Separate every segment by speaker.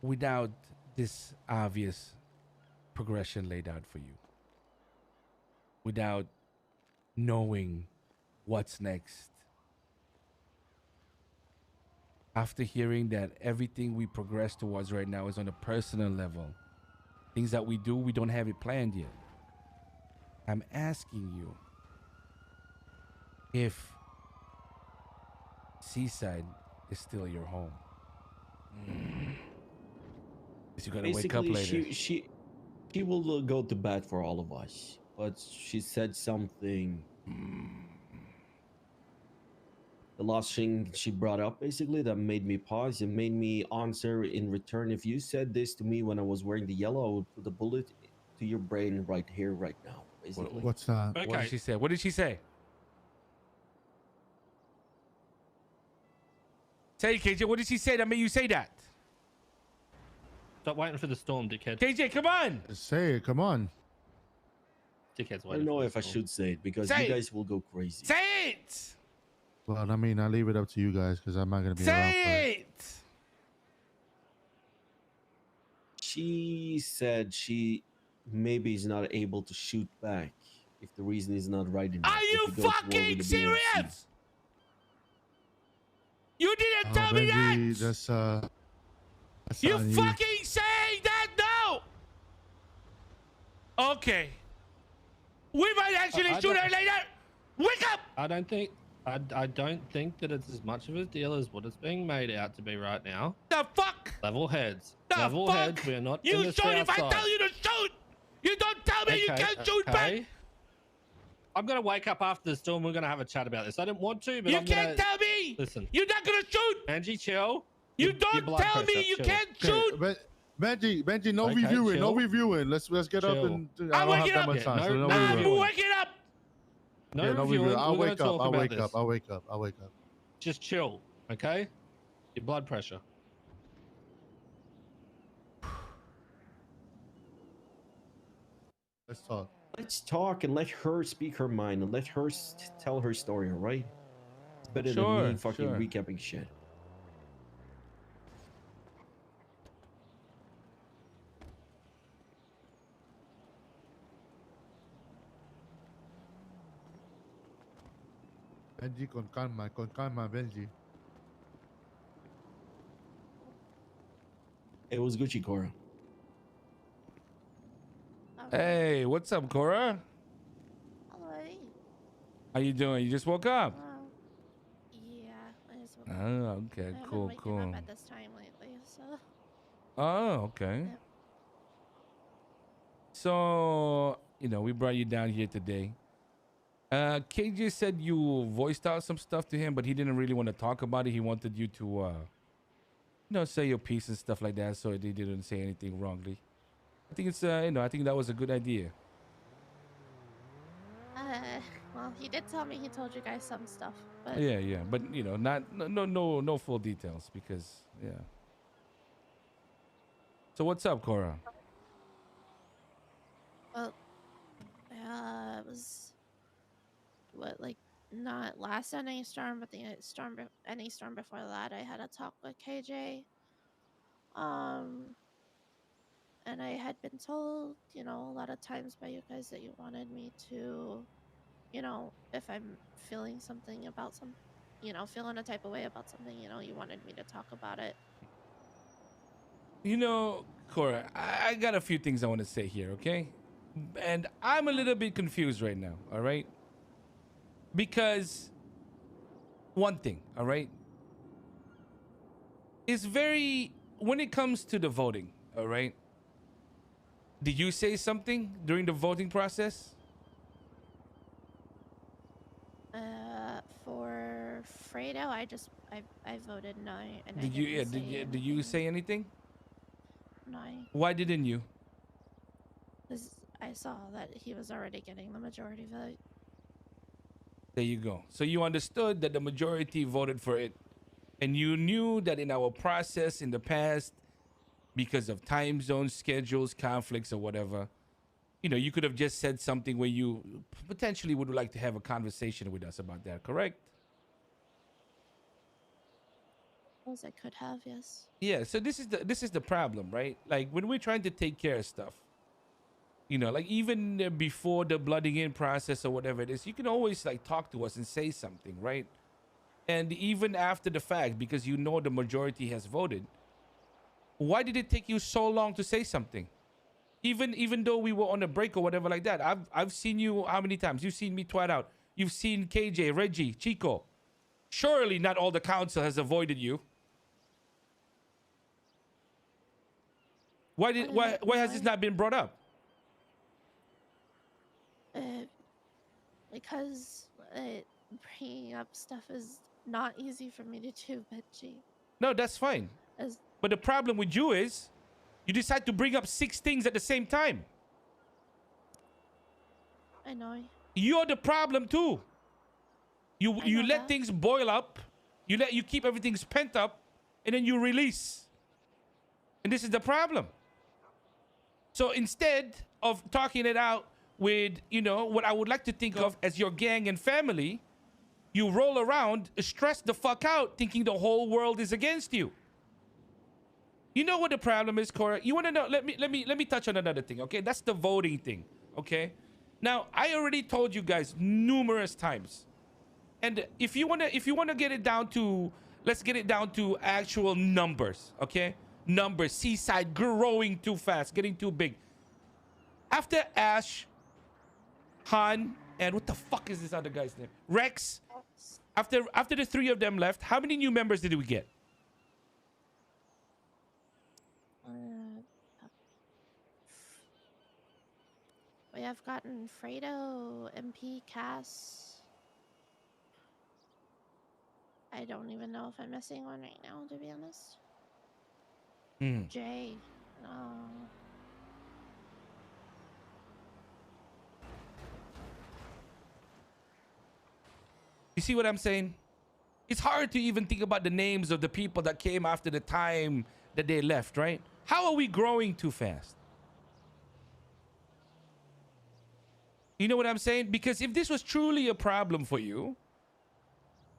Speaker 1: without this obvious progression laid out for you, without knowing what's next. After hearing that everything we progress towards right now is on a personal level, things that we do, we don't have it planned yet. I'm asking you if Seaside is still your home. Because you gotta wake up
Speaker 2: Basically,
Speaker 1: later.
Speaker 2: she will go to bat for all of us, but she said something. The last thing she brought up, basically, that made me pause and made me answer in return. If you said this to me when I was wearing the yellow, I would put a bullet to your brain right here, right now. Basically,
Speaker 3: What's that?
Speaker 1: What did
Speaker 4: Okay.
Speaker 1: she say? What did she say? Say, KJ, what did she say that made you say that?
Speaker 4: Stop waiting for the storm, dickhead.
Speaker 1: KJ, come on.
Speaker 3: Just say it. Come on.
Speaker 4: Dickhead's
Speaker 2: I
Speaker 4: waiting.
Speaker 2: don't know
Speaker 4: for
Speaker 2: if
Speaker 4: the
Speaker 2: I
Speaker 4: storm.
Speaker 2: should say it because
Speaker 1: Say
Speaker 2: you
Speaker 1: it.
Speaker 2: guys will go crazy.
Speaker 1: Say it.
Speaker 3: Well, I mean, I leave it up to you guys because I'm not gonna be around for it.
Speaker 1: Say it.
Speaker 2: She said she maybe is not able to shoot back if the reason is not right enough.
Speaker 1: Are you
Speaker 2: if it goes to war
Speaker 1: fucking
Speaker 2: with the BMC.
Speaker 1: serious? You didn't tell me
Speaker 3: Benji,
Speaker 1: that.
Speaker 3: that's
Speaker 1: You
Speaker 3: on
Speaker 1: fucking saying that now? Okay. We might actually
Speaker 4: I
Speaker 1: shoot
Speaker 4: don't-
Speaker 1: her later. Wake up.
Speaker 4: I don't think that it's as much of a deal as what it's being made out to be right now.
Speaker 1: The fuck?
Speaker 4: Level heads.
Speaker 1: The
Speaker 4: Level
Speaker 1: fuck?
Speaker 4: heads. We're not in
Speaker 1: You
Speaker 4: the
Speaker 1: shoot
Speaker 4: south
Speaker 1: if I
Speaker 4: side.
Speaker 1: tell you to shoot. You don't tell me you can't shoot back.
Speaker 4: I'm gonna wake up after the storm. We're gonna have a chat about this. I didn't want to, but
Speaker 1: You
Speaker 4: I'm
Speaker 1: can't
Speaker 4: gonna...
Speaker 1: tell me.
Speaker 4: Listen.
Speaker 1: You're not gonna shoot.
Speaker 4: Angie, chill.
Speaker 1: You
Speaker 4: Your
Speaker 1: don't
Speaker 4: blood
Speaker 1: tell me
Speaker 4: pressure,
Speaker 1: you
Speaker 4: chill.
Speaker 1: can't shoot.
Speaker 3: But Benji, no
Speaker 4: Okay,
Speaker 3: reviewing, no
Speaker 4: chill.
Speaker 3: reviewing. Let's get up
Speaker 4: Chill.
Speaker 3: and I
Speaker 1: I'm
Speaker 3: don't have
Speaker 1: waking
Speaker 3: that
Speaker 1: up.
Speaker 3: much
Speaker 4: Yeah,
Speaker 3: time.
Speaker 4: no-
Speaker 3: So no
Speaker 4: no
Speaker 1: I'm
Speaker 3: reviewing.
Speaker 4: reviewing.
Speaker 1: waking up.
Speaker 4: No
Speaker 3: Yeah, no
Speaker 4: reviewing.
Speaker 3: reviewing. I'll
Speaker 4: We're gonna
Speaker 3: wake up.
Speaker 4: talk
Speaker 3: I'll
Speaker 4: about
Speaker 3: wake
Speaker 4: this.
Speaker 3: up. I'll wake up. I'll wake up.
Speaker 4: Just chill, okay? Your blood pressure.
Speaker 3: Let's talk.
Speaker 2: Let's talk and let her speak her mind and let her tell her story, all right? It's better than me fucking recapping shit.
Speaker 3: Benji, con calma, Benji.
Speaker 2: It was Gucci, Cora.
Speaker 1: Hey, what's up, Cora?
Speaker 5: Hello.
Speaker 1: How you doing? You just woke up?
Speaker 5: Yeah, I just woke up.
Speaker 1: Oh, okay,
Speaker 5: I haven't
Speaker 1: cool,
Speaker 5: waken
Speaker 1: cool.
Speaker 5: up at this time lately, so.
Speaker 1: Oh, okay.
Speaker 5: Yeah.
Speaker 1: So, we brought you down here today. KJ said you voiced out some stuff to him, but he didn't really want to talk about it. He wanted you to, say your piece and stuff like that, so they didn't say anything wrongly. I think it's, I think that was a good idea.
Speaker 5: Well, he did tell me he told you guys some stuff, but.
Speaker 1: Yeah, but no full details because yeah. So what's up, Cora?
Speaker 5: Well, it was. What, like, not last NA storm, but the NA storm before that, I had a talk with KJ. And I had been told, a lot of times by you guys that you wanted me to, if I'm feeling something about feeling a type of way about something, you wanted me to talk about it.
Speaker 1: Cora, I got a few things I want to say here, okay? And I'm a little bit confused right now, all right? Because one thing, all right? It's when it comes to the voting, all right? Did you say something during the voting process?
Speaker 5: For Fredo, I voted no. And
Speaker 1: Did you say anything?
Speaker 5: No,
Speaker 1: Why didn't you?
Speaker 5: because I saw that he was already getting the majority vote.
Speaker 1: There you go. So you understood that the majority voted for it. And you knew that in our process in the past, because of time zones, schedules, conflicts, or whatever, you could have just said something where you potentially would like to have a conversation with us about that, correct?
Speaker 5: suppose I could have, yes.
Speaker 1: Yeah, so this is the problem, right? Like when we're trying to take care of stuff, like even before the blooding in process or whatever it is, you can always like talk to us and say something, right? And even after the fact, because the majority has voted, why did it take you so long to say something? Even though we were on a break or whatever like that, I've seen you how many times? You've seen me twat out. You've seen KJ, Reggie, Chico. Surely not all the council has avoided you. Why has this not been brought up?
Speaker 5: Because bringing up stuff is not easy for me to do, Benji.
Speaker 1: No, that's fine. But the problem with you is you decide to bring up 6 things at the same time.
Speaker 5: I know.
Speaker 1: You're the problem too. You let
Speaker 5: that.
Speaker 1: things boil up. You keep everything pent up, and then you release. And this is the problem. So instead of talking it out with, what I would like to think of as your gang and family, you roll around, stress the fuck out, thinking the whole world is against you. You know what the problem is, Cora? You want to know? Let me touch on another thing, okay? That's the voting thing, okay? Now, I already told you guys numerous times. And if you wanna get it down to, let's get it down to actual numbers, okay? Numbers. Seaside growing too fast, getting too big. After Ash, Han, and what the fuck is this other guy's name? Rex. After the 3 of them left, how many new members did we get?
Speaker 5: We have gotten Fredo, MP, Cass. I don't even know if I'm missing one right now, to be honest. Jay. No.
Speaker 1: You see what I'm saying? It's hard to even think about the names of the people that came after the time that they left, right? How are we growing too fast? You know what I'm saying? Because if this was truly a problem for you,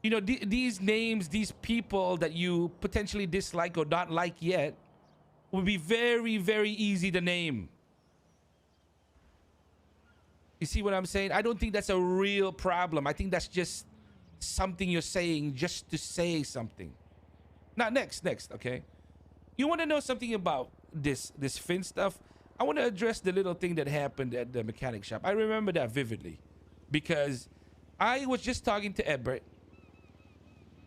Speaker 1: these names, these people that you potentially dislike or not like yet, would be very, very easy to name. You see what I'm saying? I don't think that's a real problem. I think that's just something you're saying just to say something. Now, next, okay? You want to know something about this Finn stuff? I want to address the little thing that happened at the mechanic shop. I remember that vividly because I was just talking to Ebert,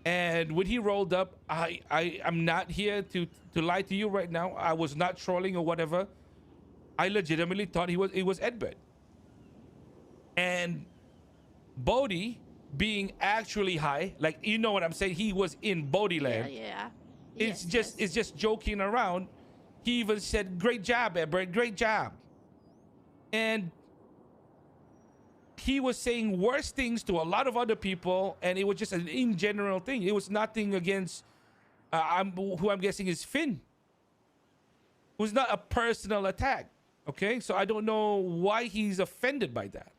Speaker 1: and when he rolled up, I'm not here to lie to you right now. I was not trolling or whatever. I legitimately thought it was Ebert. And Bodhi being actually high, like, you know what I'm saying? He was in Bodhi land.
Speaker 5: Yeah.
Speaker 1: It's just joking around. He even said, "Great job, Ebert, great job." And he was saying worse things to a lot of other people, and it was just an in general thing. It was nothing against who I'm guessing is Finn. It was not a personal attack. Okay, so I don't know why he's offended by that.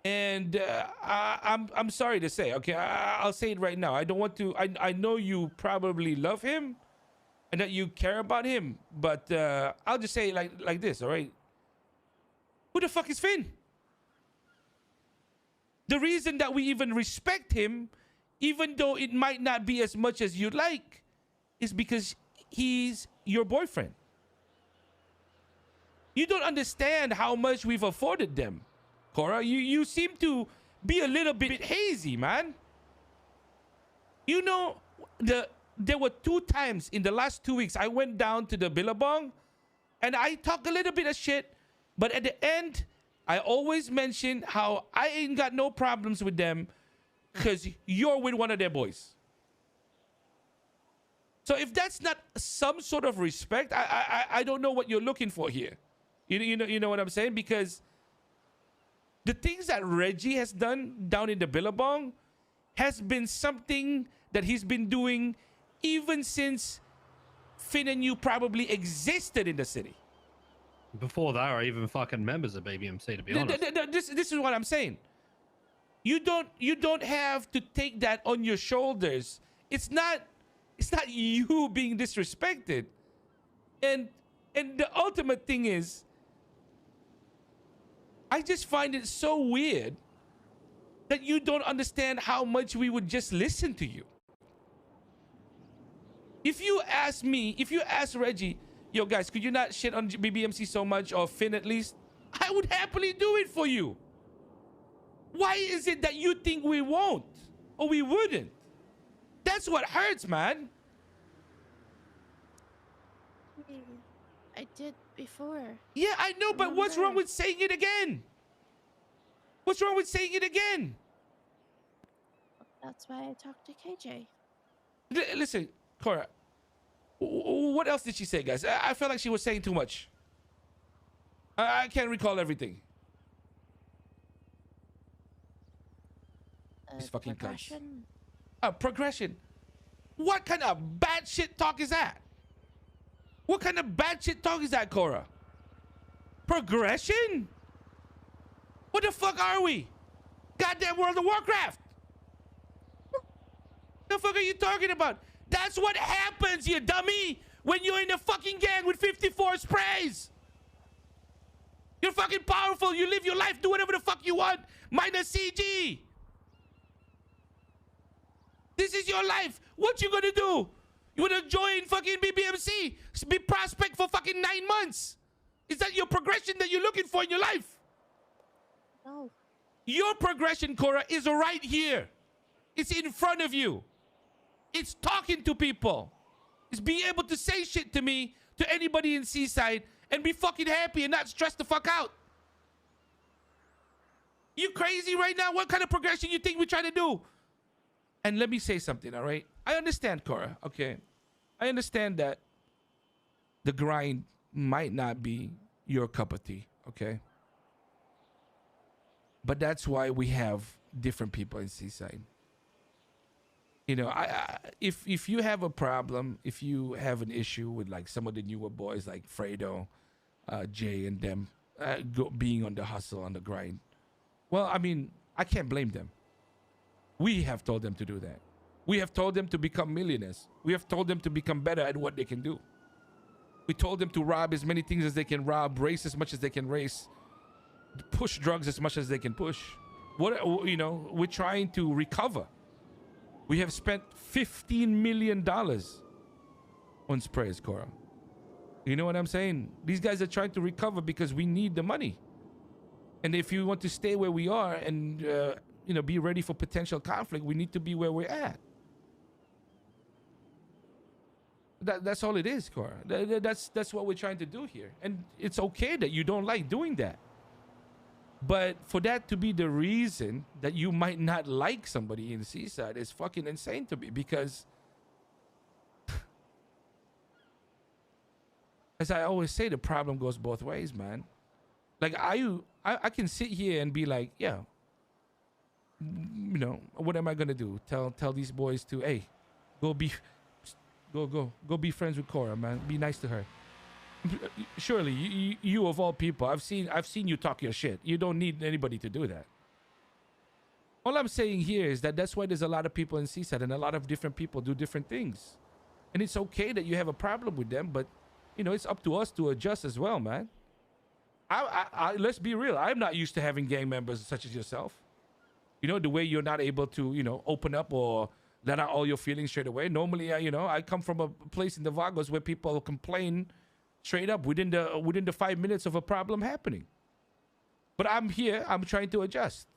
Speaker 1: And I'm sorry to say. Okay, I'll say it right now. I don't want to. I know you probably love him, and that you care about him, but I'll just say it like this. All right. Who the fuck is Finn? The reason that we even respect him, even though it might not be as much as you'd like, is because he's your boyfriend. You don't understand how much we've afforded them, Cora. You seem to be a little bit hazy, man. There were 2 times in the last 2 weeks I went down to the Billabong and I talked a little bit of shit, but at the end, I always mention how I ain't got no problems with them because you're with one of their boys. So if that's not some sort of respect, I don't know what you're looking for here. You know what I'm saying? Because the things that Reggie has done down in the Billabong has been something that he's been doing even since Finn and you probably existed in the city.
Speaker 4: Before they were even fucking members of BBMC, to be honest.
Speaker 1: This is what I'm saying. You don't have to take that on your shoulders. It's not It's not you being disrespected. And the ultimate thing is, I just find it so weird that you don't understand how much we would just listen to you. If you ask me, if you ask Reggie, yo guys, could you not shit on BBMC so much, or Finn at least? I would happily do it for you. Why is it that you think we won't or we wouldn't? That's what hurts, man.
Speaker 5: I did before.
Speaker 1: Yeah, I know, but what's wrong
Speaker 5: Remember?
Speaker 1: with saying it again? What's wrong with saying it again?
Speaker 5: That's why I talked to KJ.
Speaker 1: Listen, Cora, what else did she say, guys? I felt like she was saying too much. I can't recall everything. These fucking cunts.
Speaker 5: Progression.
Speaker 1: Progression. What kind of bad shit talk is that? What kind of bad shit talk is that, Cora? Progression? What the fuck are we? Goddamn World of Warcraft. The fuck are you talking about? That's what happens, you dummy, when you're in a fucking gang with 54 sprays. You're fucking powerful. You live your life, do whatever the fuck you want, minus CG. This is your life. What you gonna do? You wanna join fucking BBMC? Be prospect for fucking 9 months? Is that your progression that you're looking for in your life?
Speaker 5: No.
Speaker 1: Your progression, Cora, is right here. It's in front of you. It's talking to people. It's being able to say shit to me, to anybody in Seaside, and be fucking happy and not stress the fuck out. You crazy right now? What kind of progression you think we're trying to do? And let me say something, all right? I understand, Cora, okay? I understand that the grind might not be your cup of tea, okay? But that's why we have different people in Seaside. You know, if you have a problem, if you have an issue with like some of the newer boys like Fredo, Jay, and them being on the hustle, on the grind, well, I mean, I can't blame them. We have told them to do that. We have told them to become millionaires. We have told them to become better at what they can do. We told them to rob as many things as they can rob, race as much as they can race, push drugs as much as they can push. What, you know, we're trying to recover. We have spent $15 million on sprays, Cora. You know what I'm saying? These guys are trying to recover because we need the money. And if you want to stay where we are and, you know, be ready for potential conflict, we need to be where we're at. That's all it is, Cora. That's what we're trying to do here. And it's okay that you don't like doing that. But for that to be the reason that you might not like somebody in Seaside is fucking insane to me, because as I always say, the problem goes both ways, man. Like I can sit here and be like, yeah, you know, what am I gonna do? Tell these boys to, hey, go be friends with Cora, man. Be nice to her. Surely you of all people, I've seen you talk your shit. You don't need anybody to do that. All I'm saying here is that that's why there's a lot of people in Seaside, and a lot of different people do different things. And it's okay that you have a problem with them, but you know, it's up to us to adjust as well, man. I let's be real. I'm not used to having gang members such as yourself. You know, the way you're not able to, you know, open up or let out all your feelings straight away. Normally, you know, I come from a place in the Vagos where people complain straight up within the 5 minutes of a problem happening. But I'm here. I'm trying to adjust,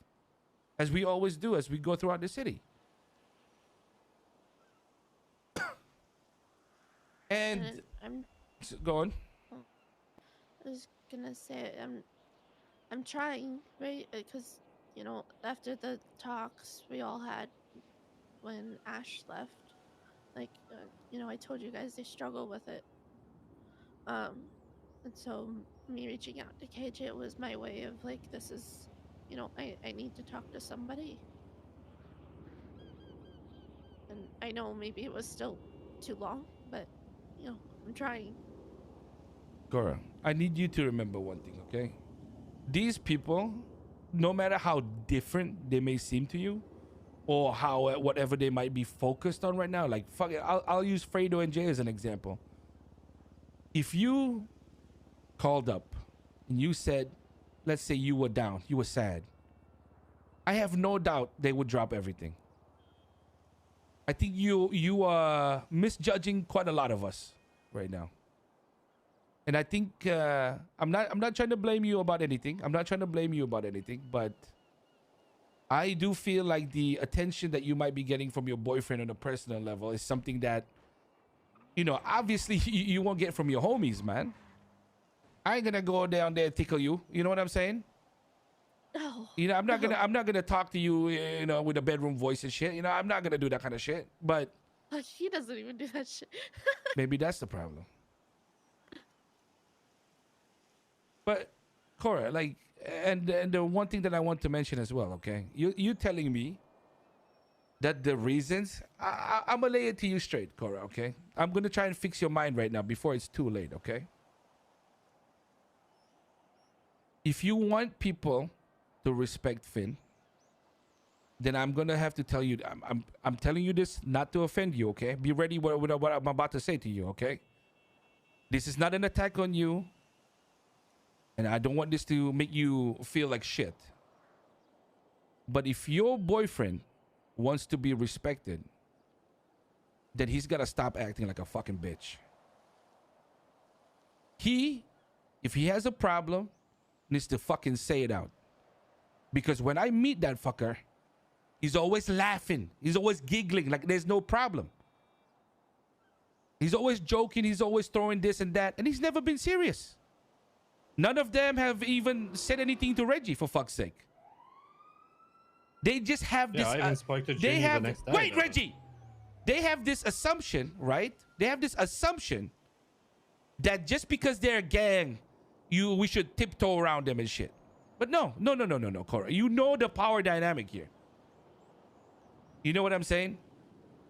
Speaker 1: as we always do, as we go throughout the city. And go on.
Speaker 5: I was gonna say I'm trying, right? Because you know, after the talks we all had when Ash left, like you know, I told you guys they struggle with it. And so me reaching out to KJ was my way of like, this is, you know, I need to talk to somebody. And I know maybe it was still too long, but you know, I'm trying.
Speaker 1: Cora, I need you to remember one thing, okay? These people, no matter how different they may seem to you, or how whatever they might be focused on right now. Like fuck it, I'll use Fredo and Jay as an example. If you called up and you said, let's say you were down, you were sad, I have no doubt they would drop everything. I think you are misjudging quite a lot of us right now. And I think I'm not trying to blame you about anything. I'm not trying to blame you about anything, but I do feel like the attention that you might be getting from your boyfriend on a personal level is something that, you know, obviously you won't get from your homies, man. I ain't gonna go down there and tickle you. You know what I'm saying?
Speaker 5: No.
Speaker 1: You know, I'm not gonna talk to you, you know, with a bedroom voice and shit. You know, I'm not gonna do that kind of shit. But
Speaker 5: He doesn't even do that shit.
Speaker 1: maybe that's the problem. But Cora, like, and the one thing that I want to mention as well, okay? You telling me that the reasons, I'm gonna lay it to you straight, Cora, okay? I'm gonna try and fix your mind right now before it's too late, okay? If you want people to respect Finn, then I'm gonna have to tell you. I'm telling you this not to offend you, okay? Be ready with what I'm about to say to you, okay? This is not an attack on you, and I don't want this to make you feel like shit. But if your boyfriend wants to be respected, then he's gotta stop acting like a fucking bitch. If he has a problem, needs to fucking say it out. Because when I meet that fucker, he's always laughing. He's always giggling like there's no problem. He's always joking. He's always throwing this and that. And he's never been serious. None of them have even said anything to Reggie, for fuck's sake. They just have this...
Speaker 4: I even spoke to Junior the next day.
Speaker 1: Wait,
Speaker 4: though.
Speaker 1: Reggie! They have this assumption, right? They have this assumption that just because they're a gang, we should tiptoe around them and shit. But no, Cora. You know the power dynamic here. You know what I'm saying?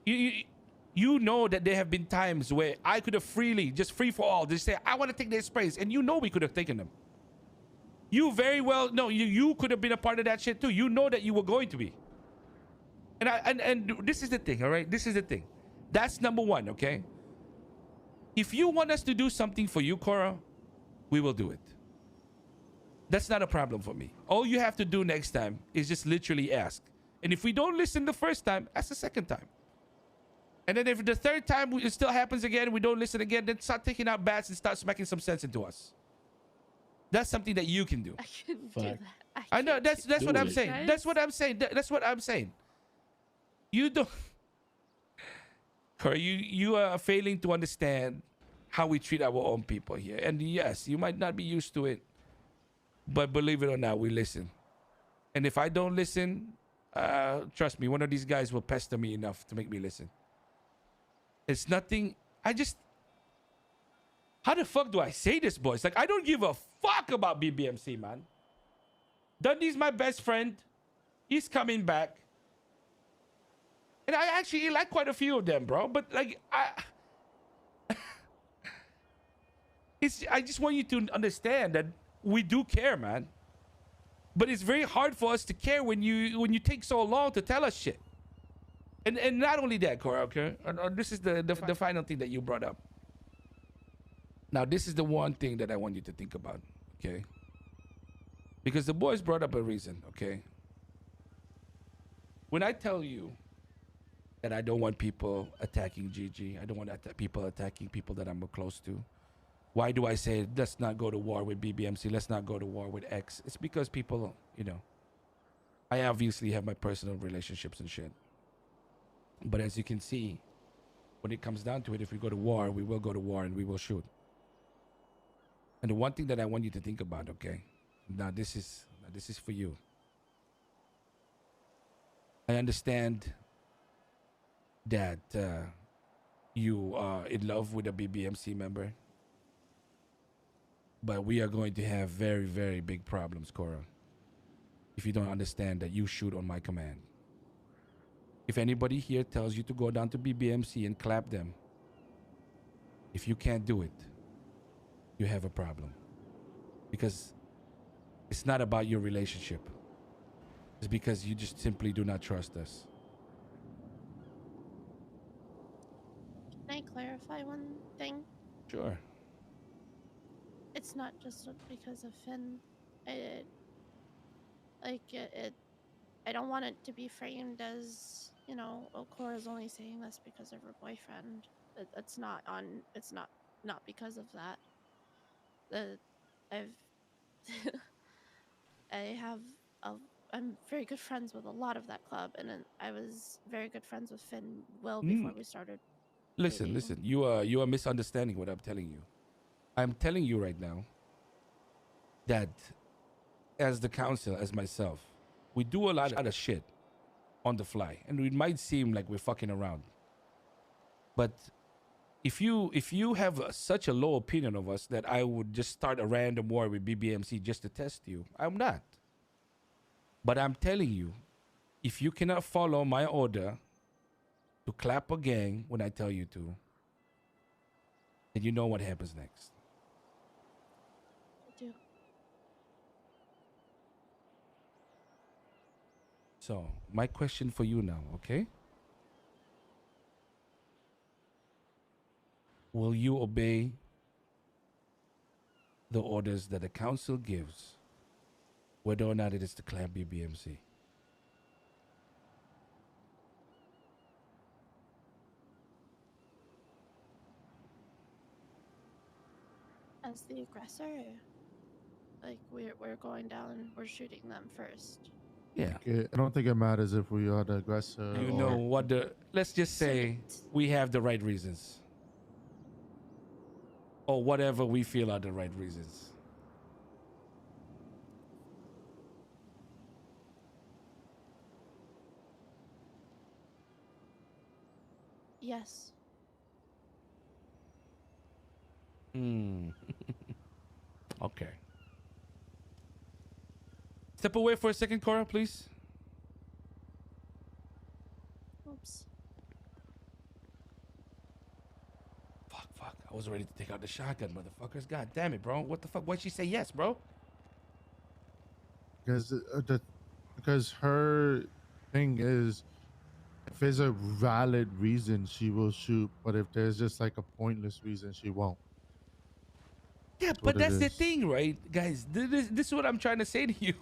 Speaker 1: You know that there have been times where I could have freely, just free for all, just say, I want to take their sprays. And you know we could have taken them. You very well know you could have been a part of that shit too. You know that you were going to be. And this is the thing, all right? This is the thing. That's number one, okay? If you want us to do something for you, Cora, we will do it. That's not a problem for me. All you have to do next time is just literally ask. And if we don't listen the first time, ask the second time. And then if the third time it still happens again, we don't listen again, then start taking out bats and start smacking some sense into us. That's something that you can do.
Speaker 5: I couldn't do that.
Speaker 1: I know, that's what I'm saying.
Speaker 5: Guys.
Speaker 1: That's what I'm saying. That's what I'm saying. You don't... Cora, you are failing to understand how we treat our own people here. And yes, you might not be used to it, but believe it or not, we listen. And if I don't listen, trust me, one of these guys will pester me enough to make me listen. It's nothing. How the fuck do I say this, boys? Like, I don't give a fuck about BBMC, man. Dundee's my best friend. He's coming back. And I actually like quite a few of them, bro. But, like, I just want you to understand that we do care, man. But it's very hard for us to care when you take so long to tell us shit. And not only that, Cora, okay? This is the final thing that you brought up. Now, this is the one thing that I want you to think about, okay? Because the boys brought up a reason, okay? When I tell you that I don't want people attacking Gigi, I don't want people attacking people that I'm close to, why do I say, let's not go to war with BBMC, let's not go to war with X? It's because people, you know, I obviously have my personal relationships and shit. But as you can see, when it comes down to it, if we go to war, we will go to war and we will shoot. And the one thing that I want you to think about, okay? Now this is for you. I understand that you are in love with a BBMC member. But we are going to have very, very big problems, Cora, if you don't understand that you shoot on my command. If anybody here tells you to go down to BBMC and clap them, if you can't do it, you have a problem. Because it's not about your relationship. It's because you just simply do not trust us.
Speaker 5: clarify one thing?
Speaker 1: Sure.
Speaker 5: It's not just because of Finn. It, like, I don't want it to be framed as, you know, oh, Cora's only saying this because of her boyfriend. It's not on. It's not because of that. The I've I have a I'm very good friends with a lot of that club, and then I was very good friends with Finn well before we started
Speaker 1: Listen,
Speaker 5: dating.
Speaker 1: listen. You are misunderstanding what I'm telling you. I'm telling you right now that as the council, as myself, we do a lot of shit on the fly, and it might seem like we're fucking around. But if you have such a low opinion of us that I would just start a random war with BBMC just to test you, I'm not. But I'm telling you, if you cannot follow my order to clap a gang when I tell you to, then you know what happens next.
Speaker 5: I do.
Speaker 1: So, my question for you now, okay? Will you obey the orders that the council gives, whether or not it is to clap BBMC?
Speaker 5: As the aggressor, like we're going down. We're shooting them first.
Speaker 1: Yeah.
Speaker 3: I don't think it matters if we are the aggressor
Speaker 1: You
Speaker 3: or
Speaker 1: know what let's just say we have the right reasons. Or whatever we feel are the right reasons.
Speaker 5: Yes.
Speaker 1: Okay. Step away for a second, Cora, please.
Speaker 5: Oops.
Speaker 1: Fuck. I was ready to take out the shotgun, motherfuckers. God damn it, bro. What the fuck? Why'd she say yes, bro?
Speaker 3: because her thing is, if there's a valid reason, she will shoot. But if there's just like a pointless reason, she won't.
Speaker 1: Yeah,
Speaker 3: That's
Speaker 1: but
Speaker 3: what it
Speaker 1: that's the
Speaker 3: is.
Speaker 1: thing, right? Guys, this is what I'm trying to say to you.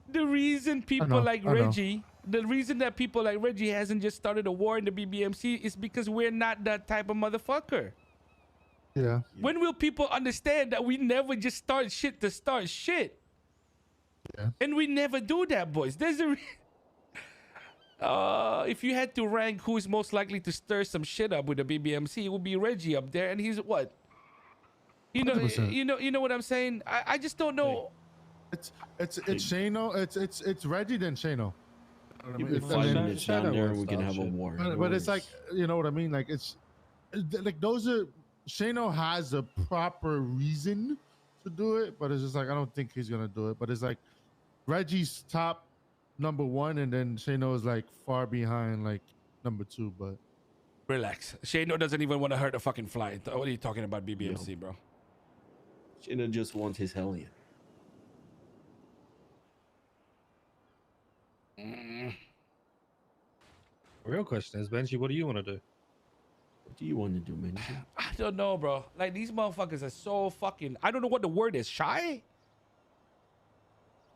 Speaker 1: The reason people
Speaker 3: know,
Speaker 1: like
Speaker 3: I know.
Speaker 1: Reggie, the reason that people like Reggie hasn't just started a war in the BBMC is because we're not that type of motherfucker.
Speaker 3: Yeah.
Speaker 1: When will people understand that we never just start shit to start shit?
Speaker 3: Yeah.
Speaker 1: And we never do that, boys. There's a if you had to rank who is most likely to stir some shit up with the BBMC, it would be Reggie up there, and he's what? You know,
Speaker 3: 100%.
Speaker 1: you know what I'm saying? I just don't know.
Speaker 3: It's Shano. It's Reggie then Shano.
Speaker 2: Give me
Speaker 3: If- and
Speaker 2: 5
Speaker 3: then-
Speaker 2: minutes down
Speaker 4: Shadow
Speaker 2: there,
Speaker 4: won't
Speaker 2: we can
Speaker 4: start
Speaker 2: have a
Speaker 4: shit.
Speaker 2: war.
Speaker 3: But,
Speaker 2: No
Speaker 3: but it's like,
Speaker 2: worries.
Speaker 3: you know what I mean? Like it's like those are Shano has a proper reason to do it, but it's just like I don't think he's gonna do it. But it's like Reggie's top number one, and then Shano is like far behind, like number two. But
Speaker 1: Relax. Shano doesn't even want to hurt a fucking fly. What are you talking about, BBMC, bro?
Speaker 2: Shana just wants his hellion.
Speaker 4: The real question is, Benji, what do you want to do?
Speaker 2: What do you want to do, Benji?
Speaker 1: I don't know, bro. Like, these motherfuckers are so fucking... I don't know what the word is. Shy?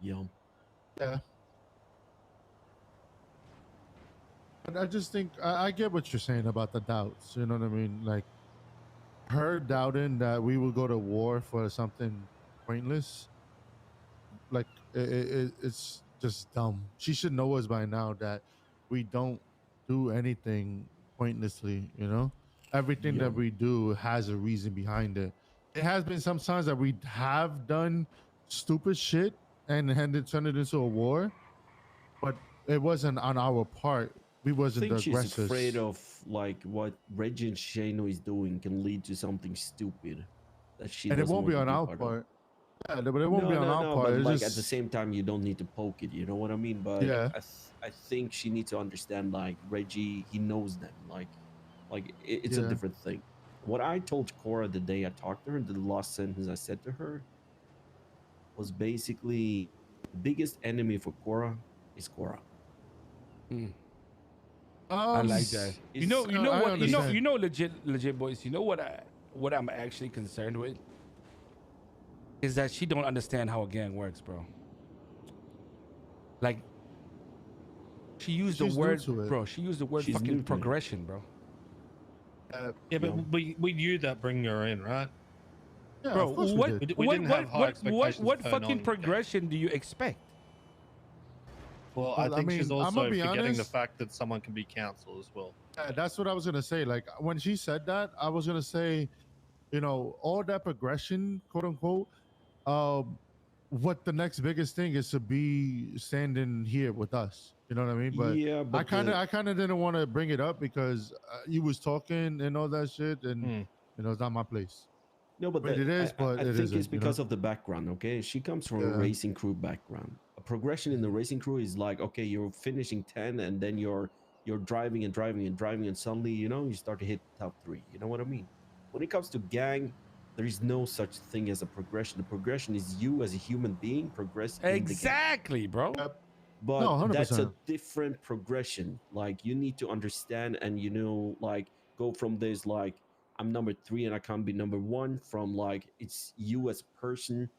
Speaker 2: Yum.
Speaker 3: yeah. But I just think I get what you're saying about the doubts. You know what I mean? Like her doubting that we will go to war for something pointless. Like it's just dumb. She should know us by now that we don't do anything pointlessly. You know, everything
Speaker 2: Yeah.
Speaker 3: that we do has a reason behind it. It has been some times that we have done stupid shit and it turned it into a war, but it wasn't on our part. We
Speaker 2: I
Speaker 3: wasn't
Speaker 2: think
Speaker 3: the
Speaker 2: she's
Speaker 3: aggressors.
Speaker 2: afraid of like what Reggie and Shano is doing can lead to something stupid that she
Speaker 3: And it
Speaker 2: doesn't
Speaker 3: won't be
Speaker 2: want
Speaker 3: on
Speaker 2: to be
Speaker 3: our
Speaker 2: part of.
Speaker 3: part. Yeah, but it won't
Speaker 2: No,
Speaker 3: be on
Speaker 2: no,
Speaker 3: our
Speaker 2: no.
Speaker 3: part.
Speaker 2: But
Speaker 3: It's
Speaker 2: like
Speaker 3: just
Speaker 2: at the same time, you don't need to poke it. You know what I mean? But
Speaker 3: yeah,
Speaker 2: I think she needs to understand like Reggie, he knows them. Like it's a
Speaker 3: yeah.
Speaker 2: different thing. What I told Cora the day I talked to her, the last sentence I said to her was basically the biggest enemy for Cora is Cora.
Speaker 1: Mm. I like that. You know, you know
Speaker 3: I
Speaker 1: what?
Speaker 3: understand.
Speaker 1: You know, legit boys. You know what I'm actually concerned with is that she don't understand how a gang works, bro. Like, she used
Speaker 3: She's
Speaker 1: the
Speaker 3: new
Speaker 1: word,
Speaker 3: to it.
Speaker 1: bro. She used the word
Speaker 2: She's new
Speaker 1: fucking
Speaker 2: to it.
Speaker 1: progression, bro.
Speaker 4: Yeah, but
Speaker 2: No.
Speaker 4: we knew that bringing her in, right?
Speaker 3: Yeah,
Speaker 1: Bro,
Speaker 3: of course
Speaker 1: what
Speaker 3: we did.
Speaker 4: We didn't have high expectations
Speaker 1: what
Speaker 4: of her
Speaker 1: fucking
Speaker 4: non-gang.
Speaker 1: progression do you expect?
Speaker 4: Well,
Speaker 3: Well,
Speaker 4: I
Speaker 3: I
Speaker 4: think she's
Speaker 3: mean, I'ma
Speaker 4: also
Speaker 3: be
Speaker 4: forgetting the
Speaker 3: honest.
Speaker 4: fact that someone can be counsel as well.
Speaker 3: Yeah, that's what I was gonna say. Like when she said that, I was gonna say, you know, all that progression, quote unquote. What the next biggest thing is to be standing here with us. You know what I mean? But
Speaker 2: Yeah, but
Speaker 3: I kind of didn't want to bring it up because you was talking and all that shit, and you know, it's not my place.
Speaker 2: no, but
Speaker 3: I mean, it is, but
Speaker 2: I
Speaker 3: it
Speaker 2: think it's
Speaker 3: isn't. You know?
Speaker 2: because of the background. Okay, she comes from a
Speaker 3: Yeah.
Speaker 2: racing crew background. A progression in the racing crew is like, okay, you're finishing 10, and then you're driving and driving and driving, and suddenly, you know, you start to hit top 3. You know what I mean? When it comes to gang, there is no such thing as a progression. The progression is you as a human being progress in the gang.
Speaker 1: Exactly, bro.
Speaker 3: Yep.
Speaker 2: But
Speaker 3: No,
Speaker 2: that's a
Speaker 3: 100%.
Speaker 2: different progression. Like, you need to understand, and, you know, like, go from this, like, I'm number 3 and I can't be number 1, from like, it's you as a person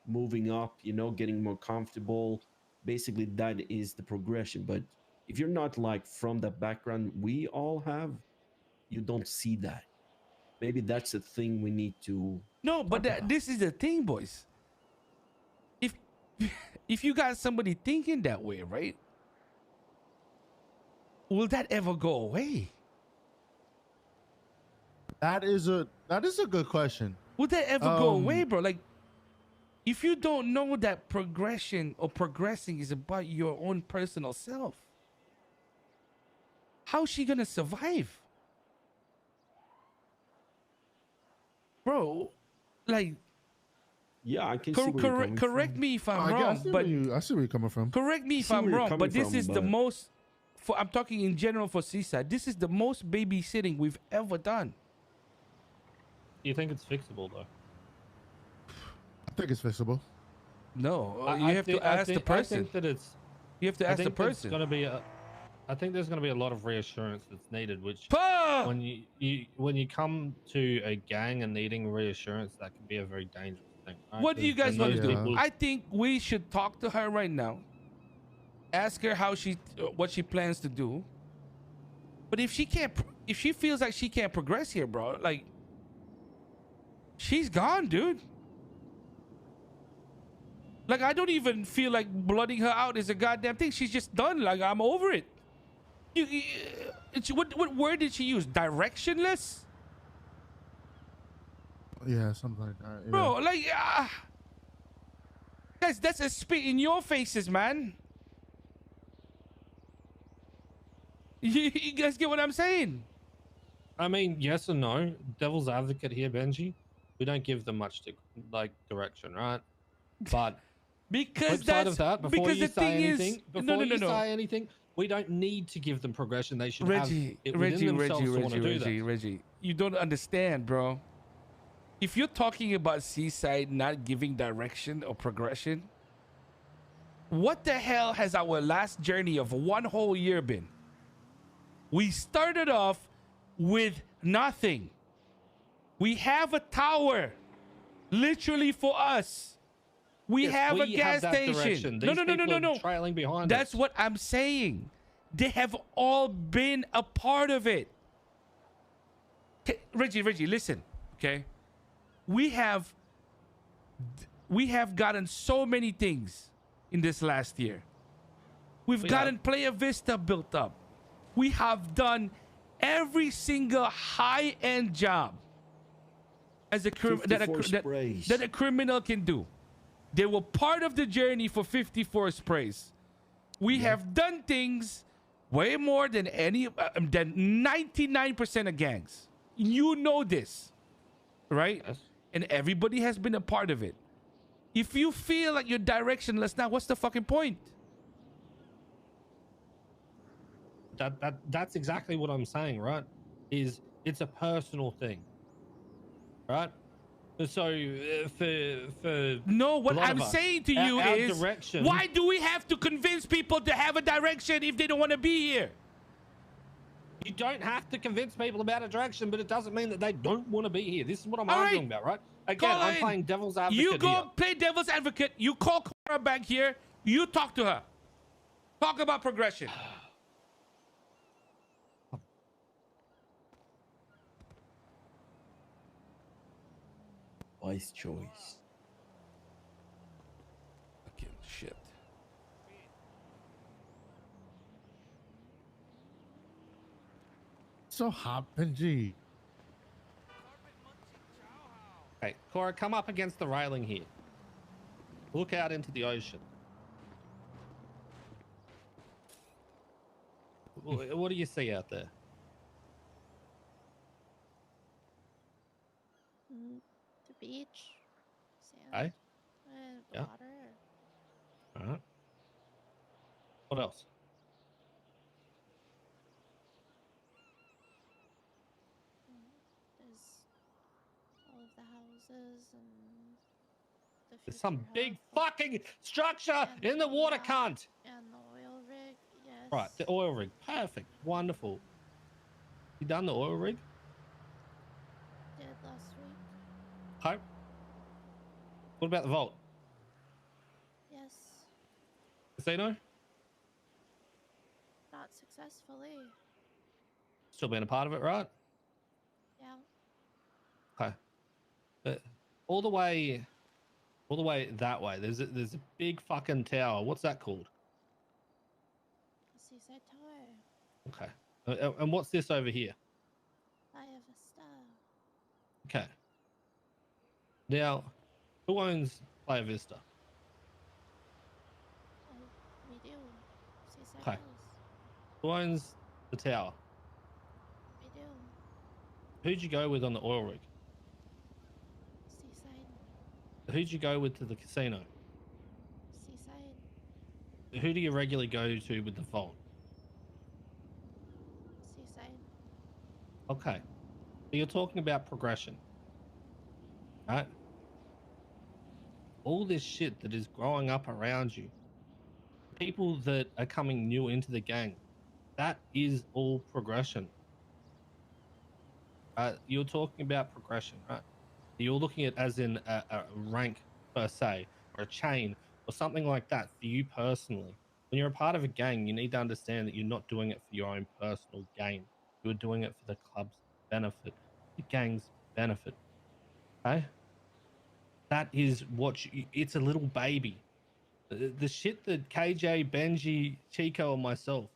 Speaker 2: moving up, you know, getting more comfortable. Basically, that is the progression. But if you're not like from the background we all have, you don't see that. Maybe that's the thing we need to
Speaker 1: No, but
Speaker 2: talk about.
Speaker 1: this is the thing, boys. If if you got somebody thinking that way, right? Will that ever go away?
Speaker 3: That is a good question.
Speaker 1: Will that ever go away, bro? Like, if you don't know that progression or progressing is about your own personal self, how's she gonna survive? Bro, like,
Speaker 2: Yeah, I can see where you're coming
Speaker 1: correct
Speaker 2: from.
Speaker 1: me if I'm
Speaker 3: I
Speaker 1: wrong,
Speaker 3: see
Speaker 1: but
Speaker 3: I see where you're coming from.
Speaker 1: correct me if
Speaker 2: see
Speaker 1: I'm
Speaker 2: where you're
Speaker 1: wrong,
Speaker 2: coming
Speaker 1: but this
Speaker 2: from,
Speaker 1: is the
Speaker 2: but-
Speaker 1: most, I'm talking in general for Seaside, this is the most babysitting we've ever done.
Speaker 4: Do you think it's fixable though?
Speaker 3: I think it's fixable.
Speaker 1: No, you have to ask the person.
Speaker 4: I think that it's.
Speaker 1: You have to
Speaker 4: I
Speaker 1: ask the
Speaker 4: think there's
Speaker 1: person.
Speaker 4: gonna be a. I think there's gonna be a lot of reassurance that's needed, which
Speaker 1: Fuck!
Speaker 4: when you come to a gang and needing reassurance, that can be a very dangerous thing. Right?
Speaker 1: What do you guys want to do?
Speaker 3: people-
Speaker 1: I think we should talk to her right now. Ask her how what she plans to do. But if she can't, if she feels like she can't progress here, bro, like, she's gone, dude. Like, I don't even feel like blooding her out is a goddamn thing. She's just done. Like, I'm over it. What word did she use? Directionless?
Speaker 3: Yeah, something like that. Yeah.
Speaker 1: Bro, like, guys, that's a spit in your faces, man. You guys get what I'm saying?
Speaker 4: I mean, yes and no. Devil's advocate here, Benji. We don't give them much direction, right? But
Speaker 1: Because
Speaker 4: flip side
Speaker 1: that's
Speaker 4: of that, before
Speaker 1: because
Speaker 4: you
Speaker 1: the
Speaker 4: say
Speaker 1: thing
Speaker 4: anything,
Speaker 1: is,
Speaker 4: before
Speaker 1: no.
Speaker 4: you say anything, we don't need to give them progression. They should
Speaker 1: Reggie,
Speaker 4: have it within themselves to want to do that.
Speaker 1: Reggie, you don't understand, bro. If you're talking about Seaside not giving direction or progression, what the hell has our last journey of 1 whole year been? We started off with nothing. We have a tower, literally for us. We
Speaker 4: Yes,
Speaker 1: have a
Speaker 4: we
Speaker 1: gas
Speaker 4: that
Speaker 1: station.
Speaker 4: direction.
Speaker 1: No,
Speaker 4: These people are
Speaker 1: no.
Speaker 4: trailing behind
Speaker 1: That's
Speaker 4: us.
Speaker 1: what I'm saying. They have all been a part of it. Reggie, listen, okay? We have gotten so many things in this last year. We've gotten Playa Vista built up. We have done every single high-end job as a that a criminal can do. They were part of the journey for 54 sprays. We have done things way more than than 99% of gangs. You know this, right?
Speaker 4: Yes.
Speaker 1: And everybody has been a part of it. If you feel like you're directionless now, what's the fucking point?
Speaker 4: That's exactly what I'm saying, right? It's a personal thing, right? So for
Speaker 1: No, what
Speaker 4: a lot
Speaker 1: I'm
Speaker 4: of us,
Speaker 1: saying to you
Speaker 4: our
Speaker 1: is,
Speaker 4: direction,
Speaker 1: why do we have to convince people to have a direction if they don't want to be here?
Speaker 4: You don't have to convince people about a direction, but it doesn't mean that they don't want to be here. This is what I'm
Speaker 1: All
Speaker 4: arguing
Speaker 1: right.
Speaker 4: about, right? Again, I'm
Speaker 1: Colin,
Speaker 4: playing devil's advocate
Speaker 1: you go
Speaker 4: here.
Speaker 1: play devil's advocate. You call Cora back here. You talk to her. Talk about progression.
Speaker 2: Wise choice.
Speaker 1: Okay, shit.
Speaker 3: So hot, Benji.
Speaker 4: Okay, Cora, come up against the railing here. Look out into the ocean. What do you see out there?
Speaker 5: The beach, sand,
Speaker 4: Okay. Yeah.
Speaker 5: water.
Speaker 4: All right. What else?
Speaker 5: There's all of the houses and the
Speaker 4: There's some
Speaker 5: future
Speaker 4: big
Speaker 5: house
Speaker 4: fucking structure
Speaker 5: and
Speaker 4: in the water,
Speaker 5: yacht
Speaker 4: cunt.
Speaker 5: and the oil rig. Yes.
Speaker 4: Right, the oil rig. Perfect. Wonderful. You done the oil rig?
Speaker 5: Did last week.
Speaker 4: Hope. What about the vault?
Speaker 5: Yes.
Speaker 4: Casino?
Speaker 5: Not successfully.
Speaker 4: Still being a part of it, right?
Speaker 5: Yeah.
Speaker 4: Okay. All the way that way. There's a big fucking tower. What's that called?
Speaker 5: The Seaside Tower.
Speaker 4: Okay. And what's this over here?
Speaker 5: Playa Vista.
Speaker 4: Okay. Now, who owns Playa Vista?
Speaker 5: We do. Seaside
Speaker 4: Okay.
Speaker 5: House.
Speaker 4: Who owns the tower?
Speaker 5: We do.
Speaker 4: Who'd you go with on the oil rig?
Speaker 5: Seaside.
Speaker 4: Who'd you go with to the casino?
Speaker 5: Seaside.
Speaker 4: Who do you regularly go to with the vault?
Speaker 5: Seaside.
Speaker 4: Okay. So you're talking about progression, right? All this shit that is growing up around you, people that are coming new into the gang, that is all progression. You're talking about progression, right? You're looking at as in a rank per se, or a chain, or something like that for you personally. When you're a part of a gang, you need to understand that you're not doing it for your own personal gain. You're doing it for the club's benefit, the gang's benefit. Okay? That is what it's a little baby. The shit that KJ, Benji, Chico, and myself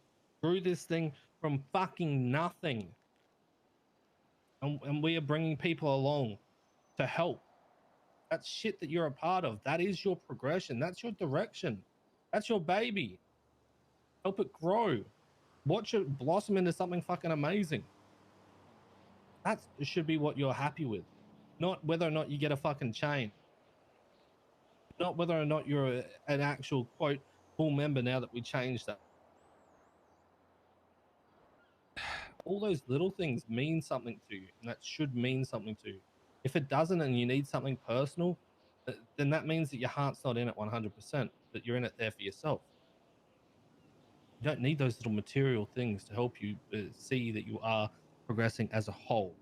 Speaker 4: grew this thing from fucking nothing. And we are bringing people along to help. That shit that you're a part of, that is your progression. That's your direction. That's your baby. Help it grow. Watch it blossom into something fucking amazing. That should be what you're happy with. Not whether or not you get a fucking chain. Not whether or not you're an actual, quote, full member now that we changed that. All those little things mean something to you, and that should mean something to you. If it doesn't and you need something personal, then that means that your heart's not in it 100%, that you're in it there for yourself. You don't need those little material things to help you see that you are progressing as a whole.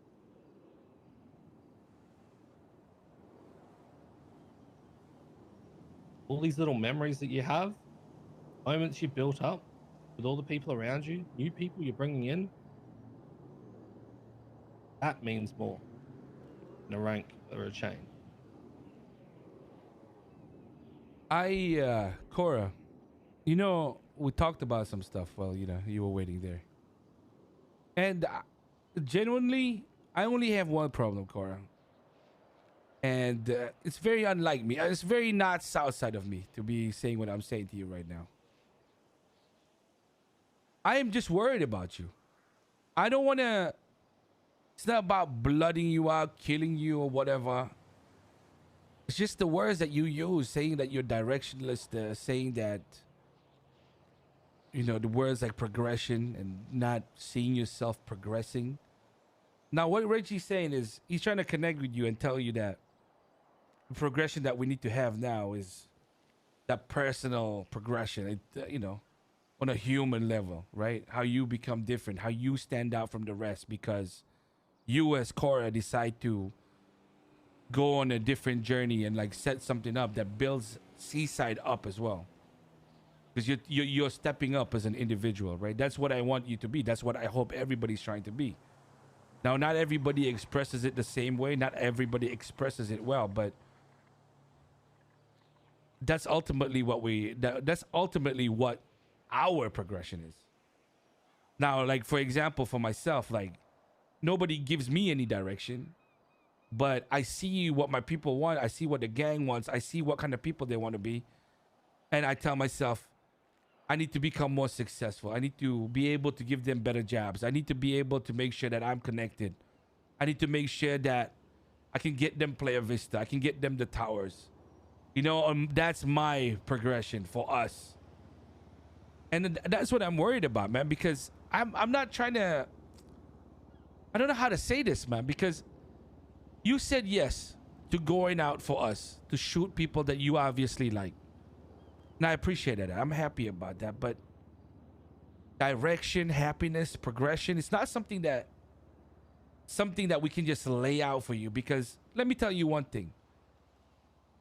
Speaker 4: All these little memories that you have, moments you built up with all the people around you, new people you're bringing in, that means more than a rank or a chain.
Speaker 1: Cora, you know, we talked about some stuff while, you were waiting there. And genuinely, I only have one problem, Cora. And it's very unlike me. It's very not south side of me to be saying what I'm saying to you right now. I am just worried about you. I don't want to... It's not about blooding you out, killing you, or whatever. It's just the words that you use, saying that you're directionless, saying that, the words like progression and not seeing yourself progressing. Now, what Reggie's saying is he's trying to connect with you and tell you that the progression that we need to have now is that personal progression. on a human level, right? How you become different, how you stand out from the rest because you as Cora decide to go on a different journey and like set something up that builds Seaside up as well. Because you're stepping up as an individual, right? That's what I want you to be. That's what I hope everybody's trying to be. Now, not everybody expresses it the same way. Not everybody expresses it well, but that's ultimately that's ultimately what our progression is. Now, like for example, for myself, like nobody gives me any direction, but I see what my people want. I see what the gang wants. I see what kind of people they want to be. And I tell myself, I need to become more successful. I need to be able to give them better jobs. I need to be able to make sure that I'm connected. I need to make sure that I can get them Playa Vista. I can get them the towers. You know, that's my progression for us. And that's what I'm worried about, man, because I'm not trying to, I don't know how to say this, man, because you said yes to going out for us to shoot people that you obviously like. And I appreciate that. I'm happy about that. But direction, happiness, progression, it's not something that we can just lay out for you. Because let me tell you one thing.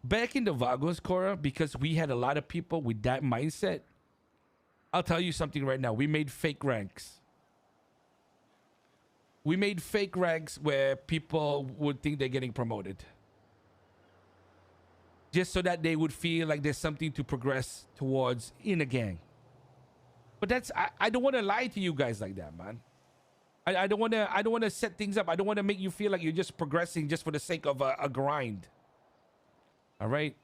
Speaker 1: Back in the Vagos, Cora, because we had a lot of people with that mindset, I'll tell you something right now. We made fake ranks. We made fake ranks where people would think they're getting promoted. Just so that they would feel like there's something to progress towards in a gang. But that's I don't want to lie to you guys like that, man. I don't want to set things up. I don't want to make you feel like you're just progressing just for the sake of a grind. All right?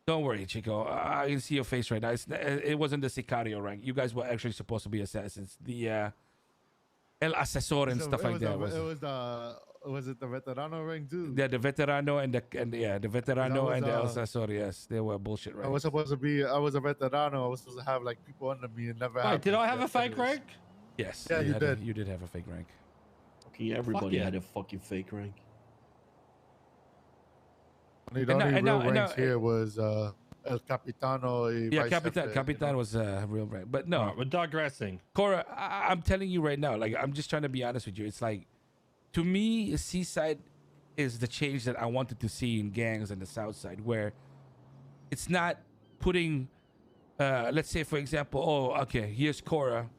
Speaker 1: Don't worry, Chico. I can see your face right now. It wasn't the Sicario rank. You guys were actually supposed to be assassins. The El Asesor and stuff like that.
Speaker 3: Was it the Veterano rank too?
Speaker 1: Yeah, the Veterano and the Veterano and the El Asesor. Yes, they were bullshit ranks.
Speaker 3: I was a Veterano. I was supposed to have like people under me and never.
Speaker 4: Wait, did I have a fake rank?
Speaker 1: Yes.
Speaker 3: Yeah, you did.
Speaker 1: You did have a fake rank.
Speaker 2: Okay, everybody had a fucking fake rank.
Speaker 3: The only real ranks here was El Capitano.
Speaker 1: Yeah, Capitan was a real rank. But no.
Speaker 4: Right, we're digressing.
Speaker 1: Cora, I'm telling you right now, like, I'm just trying to be honest with you. It's like, to me, Seaside is the change that I wanted to see in gangs on the South Side, where it's not putting, let's say, for example, oh, okay, here's Cora.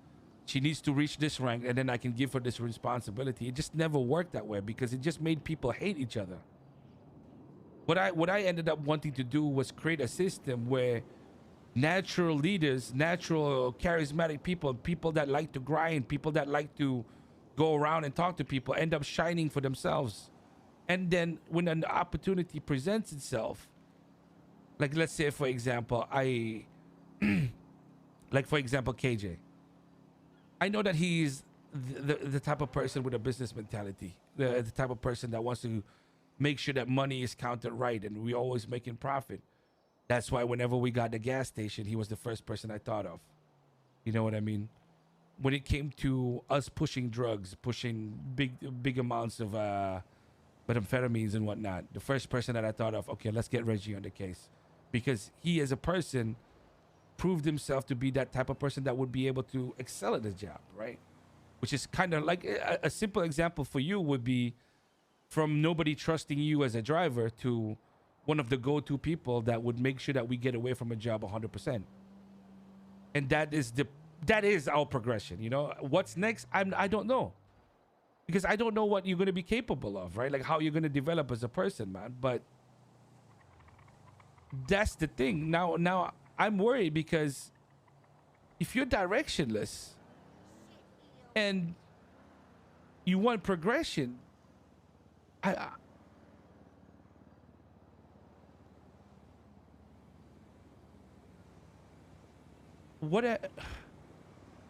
Speaker 1: She needs to reach this rank, and then I can give her this responsibility. It just never worked that way because it just made people hate each other. What I ended up wanting to do was create a system where natural leaders, natural charismatic people that like to grind, people that like to go around and talk to people, end up shining for themselves. And then when an opportunity presents itself, like let's say for example, like for example, KJ. I know that he's the type of person with a business mentality, the type of person that wants to make sure that money is counted right and we always making profit. That's why whenever we got the gas station, he was the first person I thought of. You know what I mean? When it came to us pushing drugs, pushing big amounts of methamphetamines and whatnot, the first person that I thought of, okay, let's get Reggie on the case. Because he as a person proved himself to be that type of person that would be able to excel at his job, right? Which is kind of like a simple example for you would be from nobody trusting you as a driver to one of the go-to people that would make sure that we get away from a job 100%. And that is our progression, you know? What's next? I don't know. Because I don't know what you're going to be capable of, right? Like how you're going to develop as a person, man. But that's the thing. Now I'm worried because if you're directionless and you want progression, I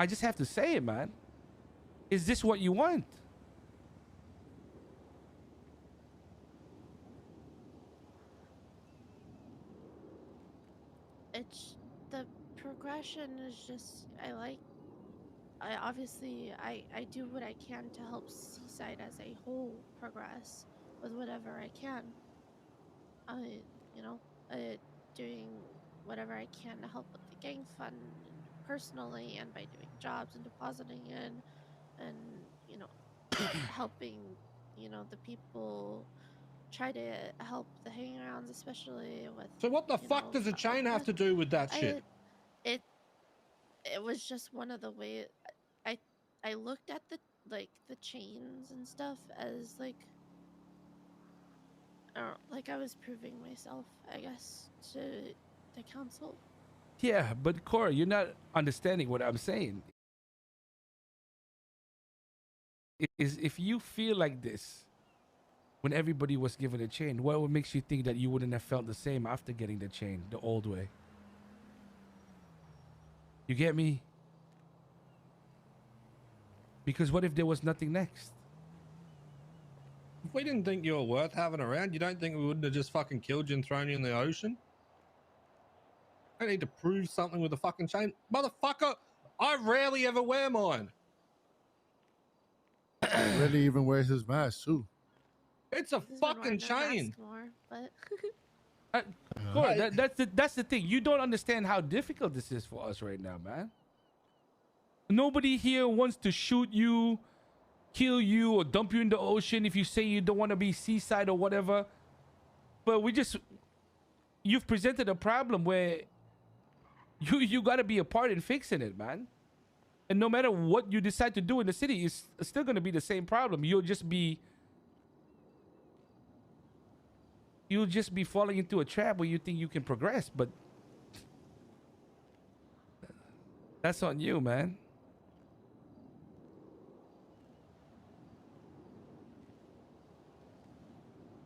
Speaker 1: just have to say it, man. Is this what you want?
Speaker 5: It's the progression is just I obviously I do what I can to help Seaside as a whole progress with whatever I can. I doing whatever I can to help with the gang fund, personally and by doing jobs and depositing in and, helping, the people try to help the hangarounds, especially with,
Speaker 4: So what the fuck does a chain have to do with that shit?
Speaker 5: It it was just one of the way I I looked at the chains and stuff as like I was proving myself, I guess, to the council.
Speaker 1: Yeah, but Cora, you're not understanding what I'm saying. Is if you feel like this when everybody was given a chain, what makes you think that you wouldn't have felt the same after getting the chain the old way? You get me? Because what if there was nothing next?
Speaker 4: If we didn't think you were worth having around, you don't think we wouldn't have just fucking killed you and thrown you in the ocean? I need to prove something with a fucking chain. Motherfucker, I rarely ever wear mine.
Speaker 3: Really even wears his mask too.
Speaker 4: It's a
Speaker 5: He's been
Speaker 4: fucking
Speaker 5: wearing a
Speaker 4: chain.
Speaker 5: mask more, but
Speaker 1: Uh, Cora, that's the thing. You don't understand how difficult this is for us right now, man. Nobody here wants to shoot you, kill you, or dump you in the ocean if you say you don't want to be seaside or whatever. But you've presented a problem where you got to be a part in fixing it, man. And no matter what you decide to do in the city, it's still going to be the same problem. You'll just be falling into a trap where you think you can progress, but that's on you, man.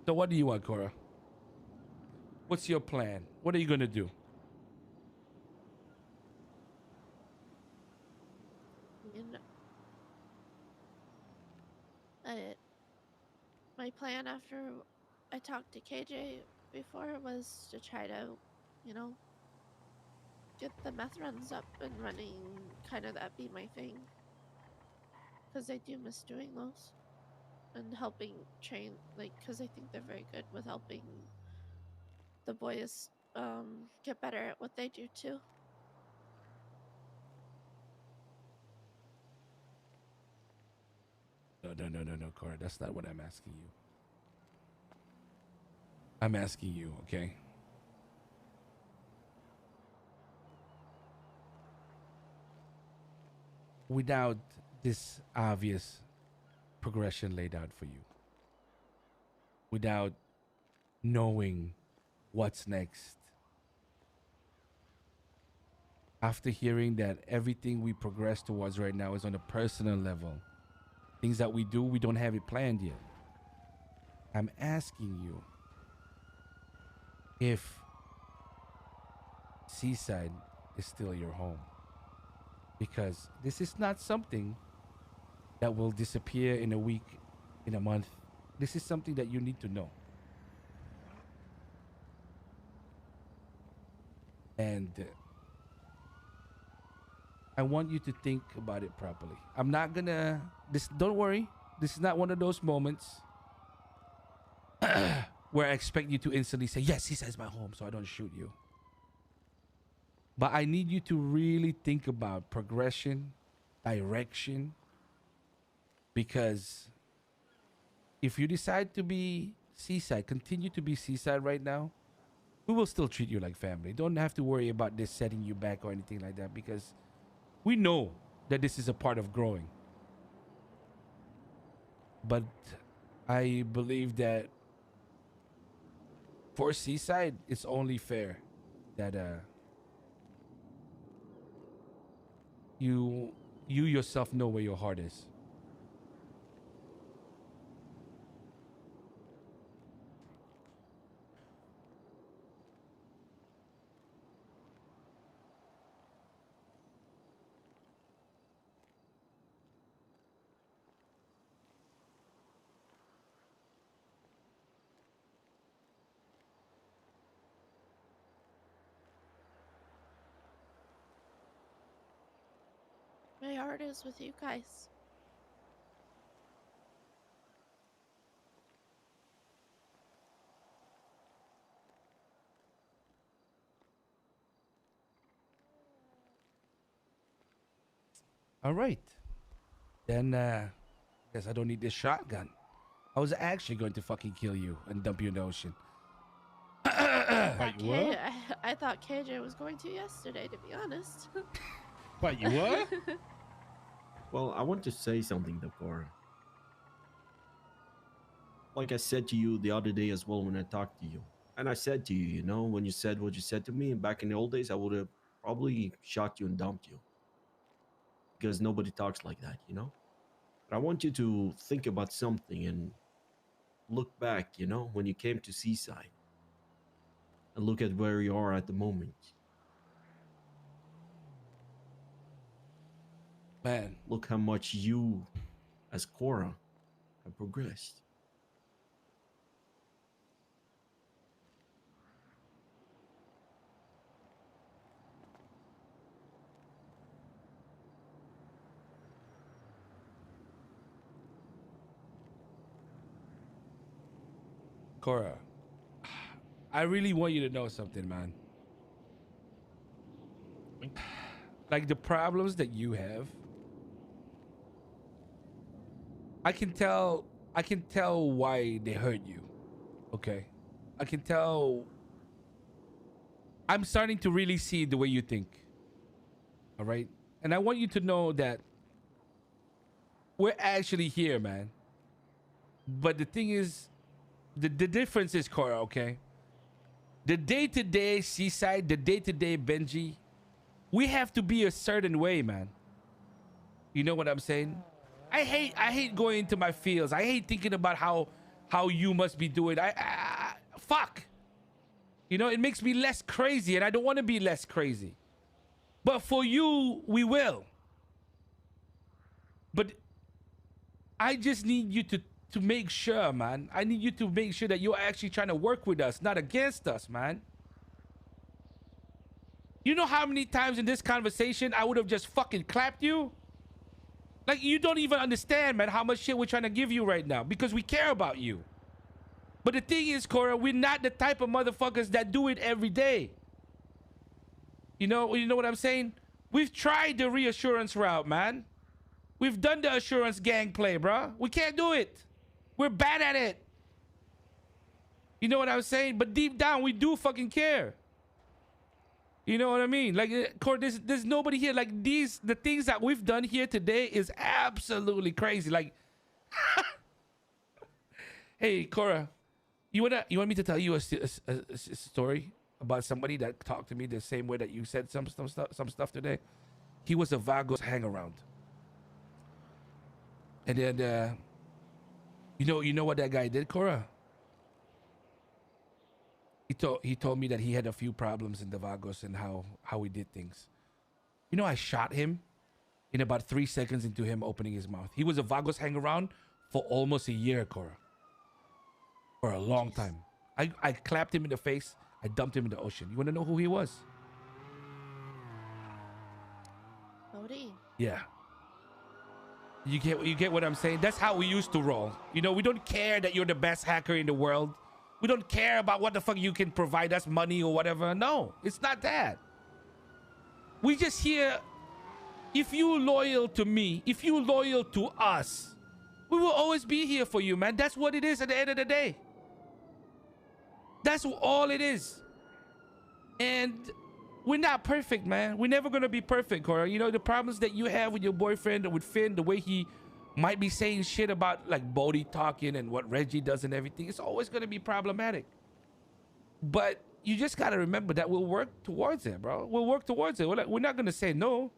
Speaker 1: So what do you want, Cora? What's your plan? What are you going to do?
Speaker 5: you know, my plan after I talked to KJ before was to try to, you know, get the meth runs up and running. Kind of that be my thing, because I do miss doing those and helping train, because I think they're very good with helping the boys get better at what they do too.
Speaker 1: No, Cora. That's not what I'm asking you. I'm asking you, okay? Without this obvious progression laid out for you, without knowing what's next, after hearing that everything we progress towards right now is on a personal level, things that we do, we don't have it planned yet. I'm asking you if Seaside is still your home. Because this is not something that will disappear in a week, in a month. This is something that you need to know. And I want you to think about it properly. I'm not gonna don't worry. This is not one of those moments where I expect you to instantly say, yes, Seaside's my home, so I don't shoot you. But I need you to really think about progression, direction, because if you decide to be Seaside, continue to be Seaside right now, we will still treat you like family. Don't have to worry about this setting you back or anything like that, because we know that this is a part of growing. But I believe that for Seaside, it's only fair that you yourself know where your heart is.
Speaker 5: My heart is with you guys.
Speaker 1: All right. Then, guess I don't need this shotgun. I was actually going to fucking kill you and dump you in the ocean.
Speaker 4: Wait, you were?
Speaker 5: I thought KJ was going to yesterday, to be honest.
Speaker 4: Wait, you were?
Speaker 2: Well, I want to say something, though, Cora. Like I said to you the other day as well when I talked to you. And I said to you, you know, when you said what you said to me, and back in the old days, I would have probably shot you and dumped you. Because nobody talks like that, you know? But I want you to think about something and look back, you know, when you came to Seaside. And look at where you are at the moment.
Speaker 1: Man,
Speaker 2: Look how much you, as Cora, have progressed.
Speaker 1: Cora, I really want you to know something, man. Like the problems that you have, I can tell why they hurt you. Okay? I can tell. I'm starting to really see the way you think. All right? And I want you to know that we're actually here, man. But the thing is, the difference is, Cora, okay? The day-to-day Seaside, the day-to-day Benji, we have to be a certain way, man. You know what I'm saying? I hate going into my feels. I hate thinking about how you must be doing. Fuck. You know, it makes me less crazy, and I don't want to be less crazy. But for you, we will. But I just need you to make sure, man. I need you to make sure that you're actually trying to work with us, not against us, man. You know how many times in this conversation I would have just fucking clapped you? Like, you don't even understand, man, how much shit we're trying to give you right now because we care about you. But the thing is, Cora, we're not the type of motherfuckers that do it every day. You know what I'm saying? We've tried the reassurance route, man. We've done the assurance gang play, bro. We can't do it. We're bad at it. You know what I'm saying? But deep down, we do fucking care. You know what I mean? Like, Cora, there's nobody here. Like, the things that we've done here today is absolutely crazy. Like, hey, Cora, you want me to tell you a story about somebody that talked to me the same way that you said some stuff today? He was a Vagos hang-around. And then, you know what that guy did, Cora? He told me that he had a few problems in the Vagos and how he did things. You know, I shot him in about 3 seconds into him opening his mouth. He was a Vagos hang-around for almost a year, Cora. For a long time. I clapped him in the face. I dumped him in the ocean. You want to know who he was?
Speaker 5: Bodhi.
Speaker 1: Yeah. You get what I'm saying? That's how we used to roll. You know, we don't care that you're the best hacker in the world. We don't care about what the fuck you can provide us, money or whatever. No, it's not that. We just here, if you loyal to me, if you loyal to us, we will always be here for you, man. That's what it is at the end of the day. That's all it is. And we're not perfect, man. We're never going to be perfect, Cora. You know, the problems that you have with your boyfriend or with Finn, the way he might be saying shit about like Bodhi talking and what Reggie does and everything, it's always going to be problematic. But you just got to remember that we'll work towards it, bro. We'll work towards it. We're not going to say no.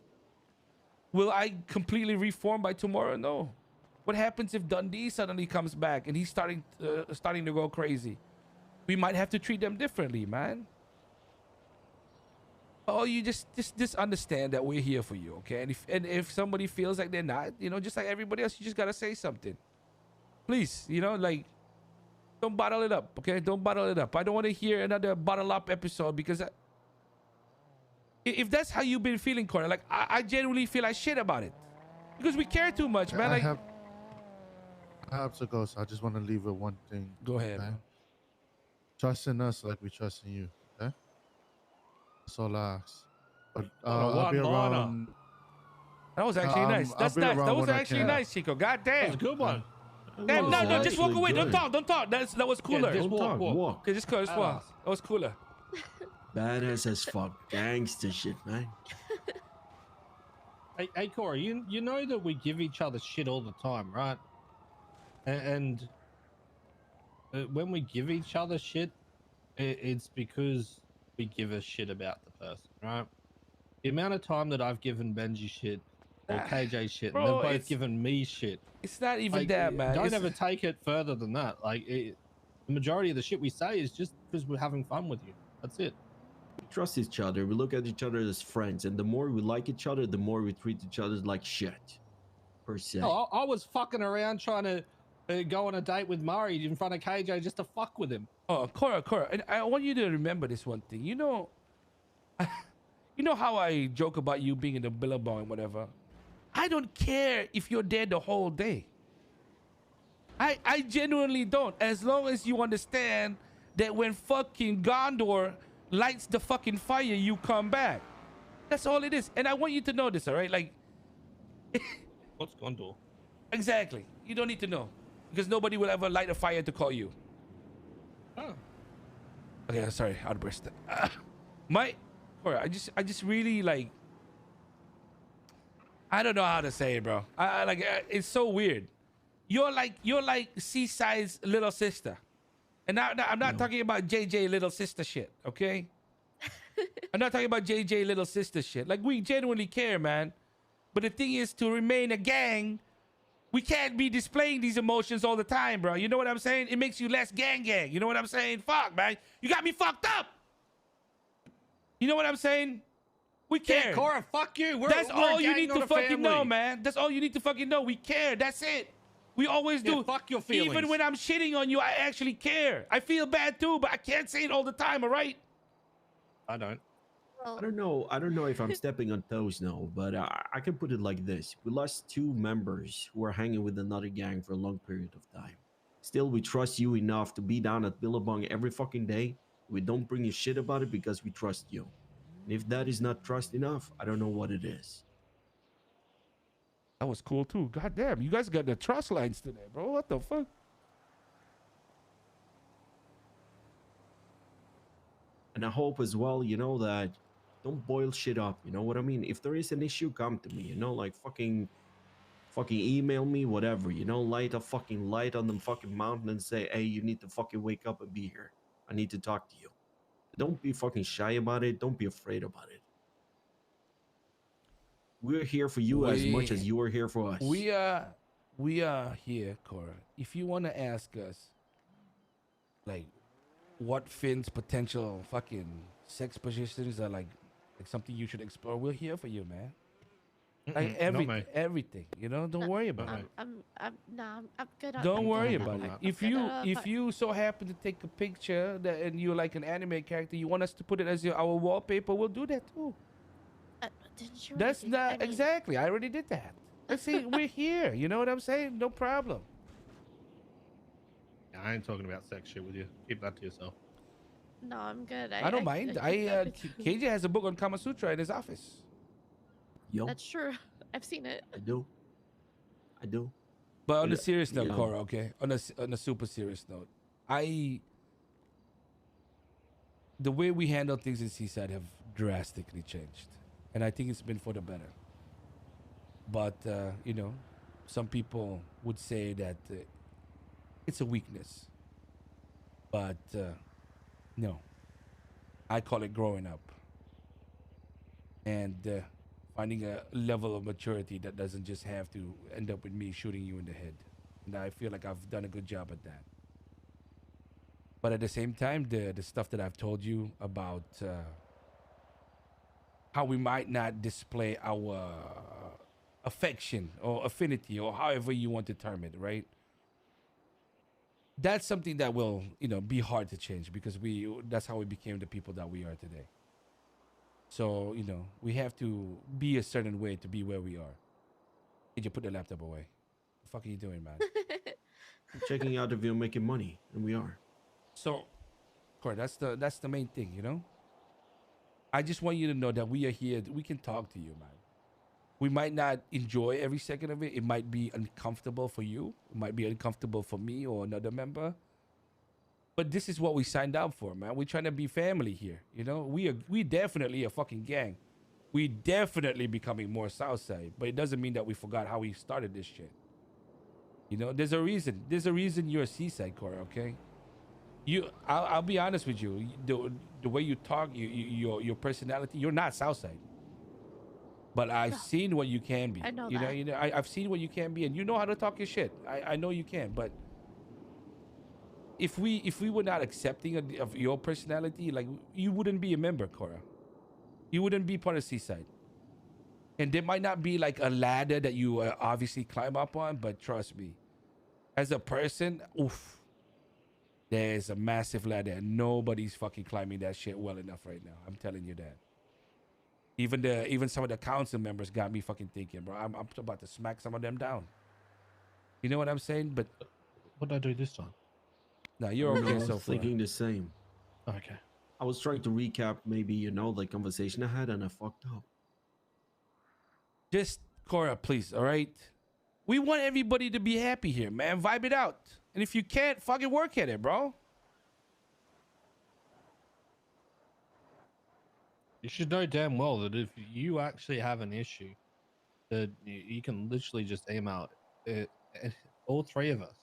Speaker 1: Will I completely reform by tomorrow? No. What happens if Dundee suddenly comes back and he's starting to go crazy? We might have to treat them differently, man. Oh, you just understand that we're here for you, okay? And if somebody feels like they're not, you know, just like everybody else, you just gotta say something. Please, you know, like, don't bottle it up, okay? Don't bottle it up. I don't want to hear another bottle up episode because if that's how you've been feeling, Cora, like I genuinely feel like shit about it because we care too much, man.
Speaker 3: I have to go, so I just want to leave with one thing.
Speaker 1: Go ahead,
Speaker 3: okay?
Speaker 1: man.
Speaker 3: Trust in us like we trust in you, okay? That's all I ask. But
Speaker 4: What a
Speaker 3: I'll be
Speaker 4: one-liner.
Speaker 3: around.
Speaker 1: That was actually nice.
Speaker 3: I'll
Speaker 1: That's
Speaker 3: be
Speaker 1: nice. That
Speaker 3: around
Speaker 1: was
Speaker 3: when I
Speaker 1: actually
Speaker 3: can.
Speaker 1: nice, Chico. God
Speaker 4: That was
Speaker 1: damn.
Speaker 4: a good one.
Speaker 1: Damn, no,
Speaker 2: was
Speaker 1: just walk
Speaker 2: actually
Speaker 1: away. Don't
Speaker 2: good.
Speaker 1: talk. Don't talk. That was cooler.
Speaker 4: just
Speaker 2: Don't talk.
Speaker 4: walk.
Speaker 2: Walk.
Speaker 1: Okay, just walk.
Speaker 4: Badass.
Speaker 1: That was cooler.
Speaker 2: Badass as fuck. Gangster shit, man.
Speaker 4: Hey, Cora, you know that we give each other shit all the time, right? And when we give each other shit, it's because we give a shit about the person, right? The amount of time that I've given Benji shit or KJ shit, and
Speaker 1: Bro,
Speaker 4: they've both given me shit.
Speaker 1: It's not even
Speaker 4: Like,
Speaker 1: that, man.
Speaker 4: Don't
Speaker 1: It's-
Speaker 4: ever take it further than that. Like, the majority of the shit we say is just because we're having fun with you. That's it.
Speaker 2: We trust each other. We look at each other as friends, and the more we like each other, the more we treat each other like shit. Per se.
Speaker 4: No, I was fucking around trying to go on a date with Murray in front of KJ just to fuck with him.
Speaker 1: Oh, Cora, and I want you to remember this one thing. You know how I joke about you being in the Billabong and whatever. I don't care if you're there the whole day. I genuinely don't. As long as you understand that when fucking Gondor lights the fucking fire, you come back. That's all it is. And I want you to know this, all right? Like,
Speaker 4: What's Gondor?
Speaker 1: exactly. You don't need to know because nobody will ever light a fire to call you.
Speaker 4: Oh.
Speaker 1: Okay, sorry, outburst. Cora, I just really like. I don't know how to say it, bro. I like it's so weird. You're like Seaside's little sister, and now I'm not talking about JJ little sister shit. Okay, I'm not talking about JJ little sister shit. Like we genuinely care, man. But the thing is, to remain a gang, we can't be displaying these emotions all the time, bro. You know what I'm saying? It makes you less gang. You know what I'm saying? Fuck, man. You got me fucked up. You know what I'm saying? We care.
Speaker 4: Yeah, Cora, fuck you.
Speaker 1: That's
Speaker 4: we're
Speaker 1: all
Speaker 4: a
Speaker 1: you
Speaker 4: gang,
Speaker 1: need
Speaker 4: not
Speaker 1: to
Speaker 4: a
Speaker 1: fucking know,
Speaker 4: family.
Speaker 1: man. That's all you need to fucking know. We care. That's it. We always
Speaker 4: Yeah,
Speaker 1: do.
Speaker 4: fuck your feelings.
Speaker 1: Even when I'm shitting on you, I actually care. I feel bad too, but I can't say it all the time, all right?
Speaker 4: I don't.
Speaker 5: Well,
Speaker 2: I don't know if I'm stepping on toes now, but I can put it like this. We lost 2 members who were hanging with another gang for a long period of time. Still, we trust you enough to be down at Billabong every fucking day. We don't bring you shit about it because we trust you. And if that is not trust enough, I don't know what it is.
Speaker 1: That was cool too. God damn, you guys got the trust lines today, bro. What the fuck?
Speaker 2: And I hope as well, that don't boil shit up. You know what I mean? If there is an issue, come to me. Like fucking email me, whatever. Light a fucking light on the fucking mountain and say, hey, you need to fucking wake up and be here. I need to talk to you. Don't be fucking shy about it. Don't be afraid about it. We're here for you as much as you are here for us.
Speaker 1: We are here, Cora. If you want to ask us, like, what Finn's potential fucking sex positions are like something you should explore, we're here for you, man. Like everything, Don't worry about it.
Speaker 5: I'm good.
Speaker 1: Don't worry
Speaker 5: I'm
Speaker 1: about
Speaker 5: good.
Speaker 1: it.
Speaker 5: I'm
Speaker 1: If
Speaker 5: good.
Speaker 1: you so happen to take a picture and you're like an anime character, you want us to put it as our wallpaper, we'll do that too.
Speaker 5: Didn't you
Speaker 1: That's
Speaker 5: already do-
Speaker 1: not
Speaker 5: I mean,
Speaker 1: exactly. I already did that. Let's see, we're here. You know what I'm saying? No problem.
Speaker 4: I ain't talking about sex shit with you. Keep that to yourself.
Speaker 5: No, I'm good.
Speaker 1: I don't mind. KJ has a book on Kama Sutra in his office.
Speaker 2: Yo,
Speaker 5: That's true. I've seen it.
Speaker 2: I do.
Speaker 1: But on a
Speaker 2: Yeah,
Speaker 1: serious note,
Speaker 2: yeah.
Speaker 1: Cora, okay? On a super serious note, the way we handle things in Seaside have drastically changed, and I think it's been for the better. But some people would say that it's a weakness. But no, I call it growing up and finding a level of maturity that doesn't just have to end up with me shooting you in the head. And I feel like I've done a good job at that. But at the same time, the stuff that I've told you about how we might not display our affection or affinity or however you want to term it, right? That's something that will, be hard to change because that's how we became the people that we are today. So, we have to be a certain way to be where we are. Did you put the laptop away? The fuck are you doing, man?
Speaker 2: I'm checking out if you're making money, and we are.
Speaker 1: So, Cora, that's the main thing, I just want you to know that we are here. We can talk to you, man. We might not enjoy every second of it. It might be uncomfortable for you. It might be uncomfortable for me or another member. But this is what we signed up for, man. We're trying to be family here. You know, we definitely a fucking gang. We definitely becoming more Southside. But it doesn't mean that we forgot how we started this shit. You know, there's a reason. There's a reason you're a Seaside, Cora, okay? I'll be honest with you. The way you talk, your personality, you're not Southside. But I've seen what you can be.
Speaker 5: I know
Speaker 1: you
Speaker 5: that.
Speaker 1: know, I've seen what you can be, and you know how to talk your shit. I know you can, but if we were not accepting of your personality, like, you wouldn't be a member, Cora. You wouldn't be part of Seaside. And there might not be like a ladder that you obviously climb up on, but trust me, as a person, oof, there's a massive ladder, and nobody's fucking climbing that shit well enough right now. I'm telling you that. Even some of the council members got me fucking thinking, bro. I'm about to smack some of them down. You know what I'm saying? But
Speaker 4: What did I do this time?
Speaker 1: no, you're
Speaker 2: No,
Speaker 1: okay
Speaker 2: I
Speaker 1: so
Speaker 2: was
Speaker 1: far.
Speaker 2: thinking the same.
Speaker 4: Okay.
Speaker 2: I was trying to recap maybe, you know, the conversation I had and I fucked up.
Speaker 1: Just Cora, please, all right? We want everybody to be happy here, man. Vibe it out. And if you can't, fucking work at it, bro.
Speaker 4: You should know damn well that if you actually have an issue, that you can literally just email all three of us.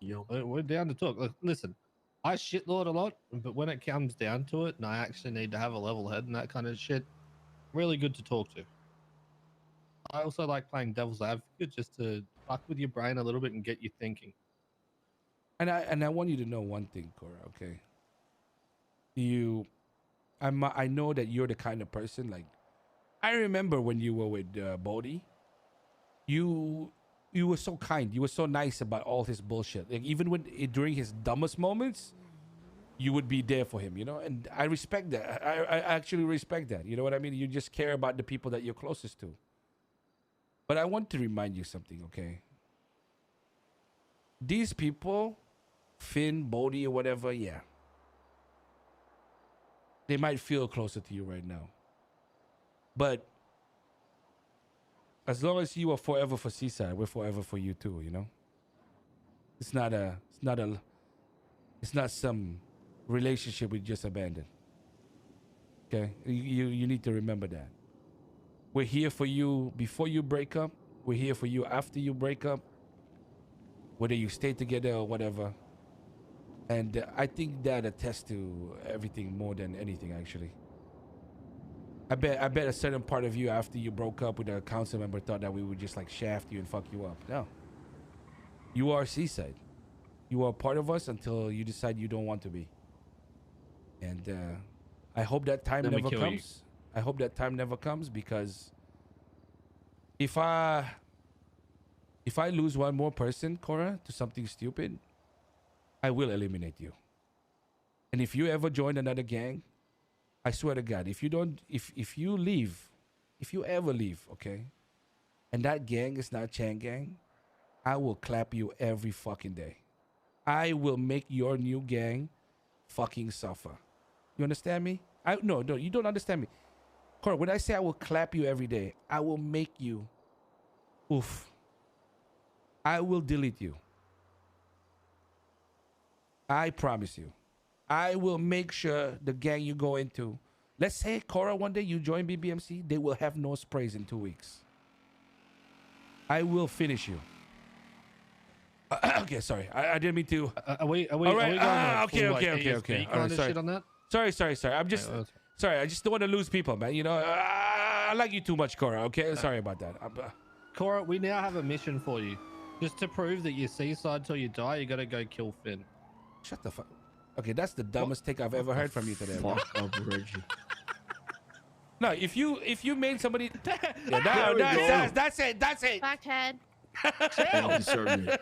Speaker 2: Yo.
Speaker 4: We're down to talk. Look, listen, I shitlord a lot, but when it comes down to it, and I actually need to have a level head and that kind of shit, really good to talk to. I also like playing devil's advocate just to fuck with your brain a little bit and get you thinking.
Speaker 1: And I want you to know one thing, Cora, okay? I know that you're the kind of person, like, I remember when you were with Bodhi, you were so kind, you were so nice about all his bullshit. Like, even when during his dumbest moments, you would be there for him, you know? And I respect that. I actually respect that. You know what I mean? You just care about the people that you're closest to. But I want to remind you something, okay? These people, Finn, Bodhi, or whatever, yeah, they might feel closer to you right now. But as long as you are forever for Seaside, we're forever for you too, you know? It's not some relationship we just abandoned. Okay? You need to remember that. We're here for you before you break up. We're here for you after you break up. Whether you stay together or whatever. And I think that attests to everything more than anything, actually. I bet a certain part of you after you broke up with a council member thought that we would just like shaft you and fuck you up. No. You are Seaside. You are part of us until you decide you don't want to be. And I hope that time
Speaker 4: Then we
Speaker 1: never
Speaker 4: kill you.
Speaker 1: comes. I hope that time never comes, because if I lose one more person, Cora, to something stupid, I will eliminate you. And if you ever join another gang, I swear to God, if you ever leave, okay, and that gang is not Chan Gang, I will clap you every fucking day. I will make your new gang fucking suffer. You understand me? No, you don't understand me. Cora, when I say I will clap you every day, I will make you oof. I will delete you. I promise you. I will make sure the gang you go into, let's say, Cora, one day you join BBMC, they will have no sprays in 2 weeks. I will finish you. Okay, sorry. I didn't mean to.
Speaker 4: Are we
Speaker 1: All right.
Speaker 4: are we going
Speaker 1: Okay.
Speaker 4: full, like,
Speaker 1: All
Speaker 4: ESP
Speaker 1: right,
Speaker 4: kind of
Speaker 1: sorry.
Speaker 4: shit on that?
Speaker 1: Sorry. I'm just
Speaker 4: Okay,
Speaker 1: sorry. I just don't want to lose people, man. You know, I like you too much, Cora. Okay, sorry about that.
Speaker 4: Cora, we now have a mission for you. Just to prove that you're Seaside till you die, you gotta go kill Finn.
Speaker 1: Shut the fuck. Okay, that's the dumbest take I've ever heard from you today, bro.
Speaker 2: Fuck up, Reggie.
Speaker 1: No, if you made somebody, yeah,
Speaker 2: There we go.
Speaker 1: that's it.
Speaker 5: Backhead.
Speaker 2: Thank you, certainly.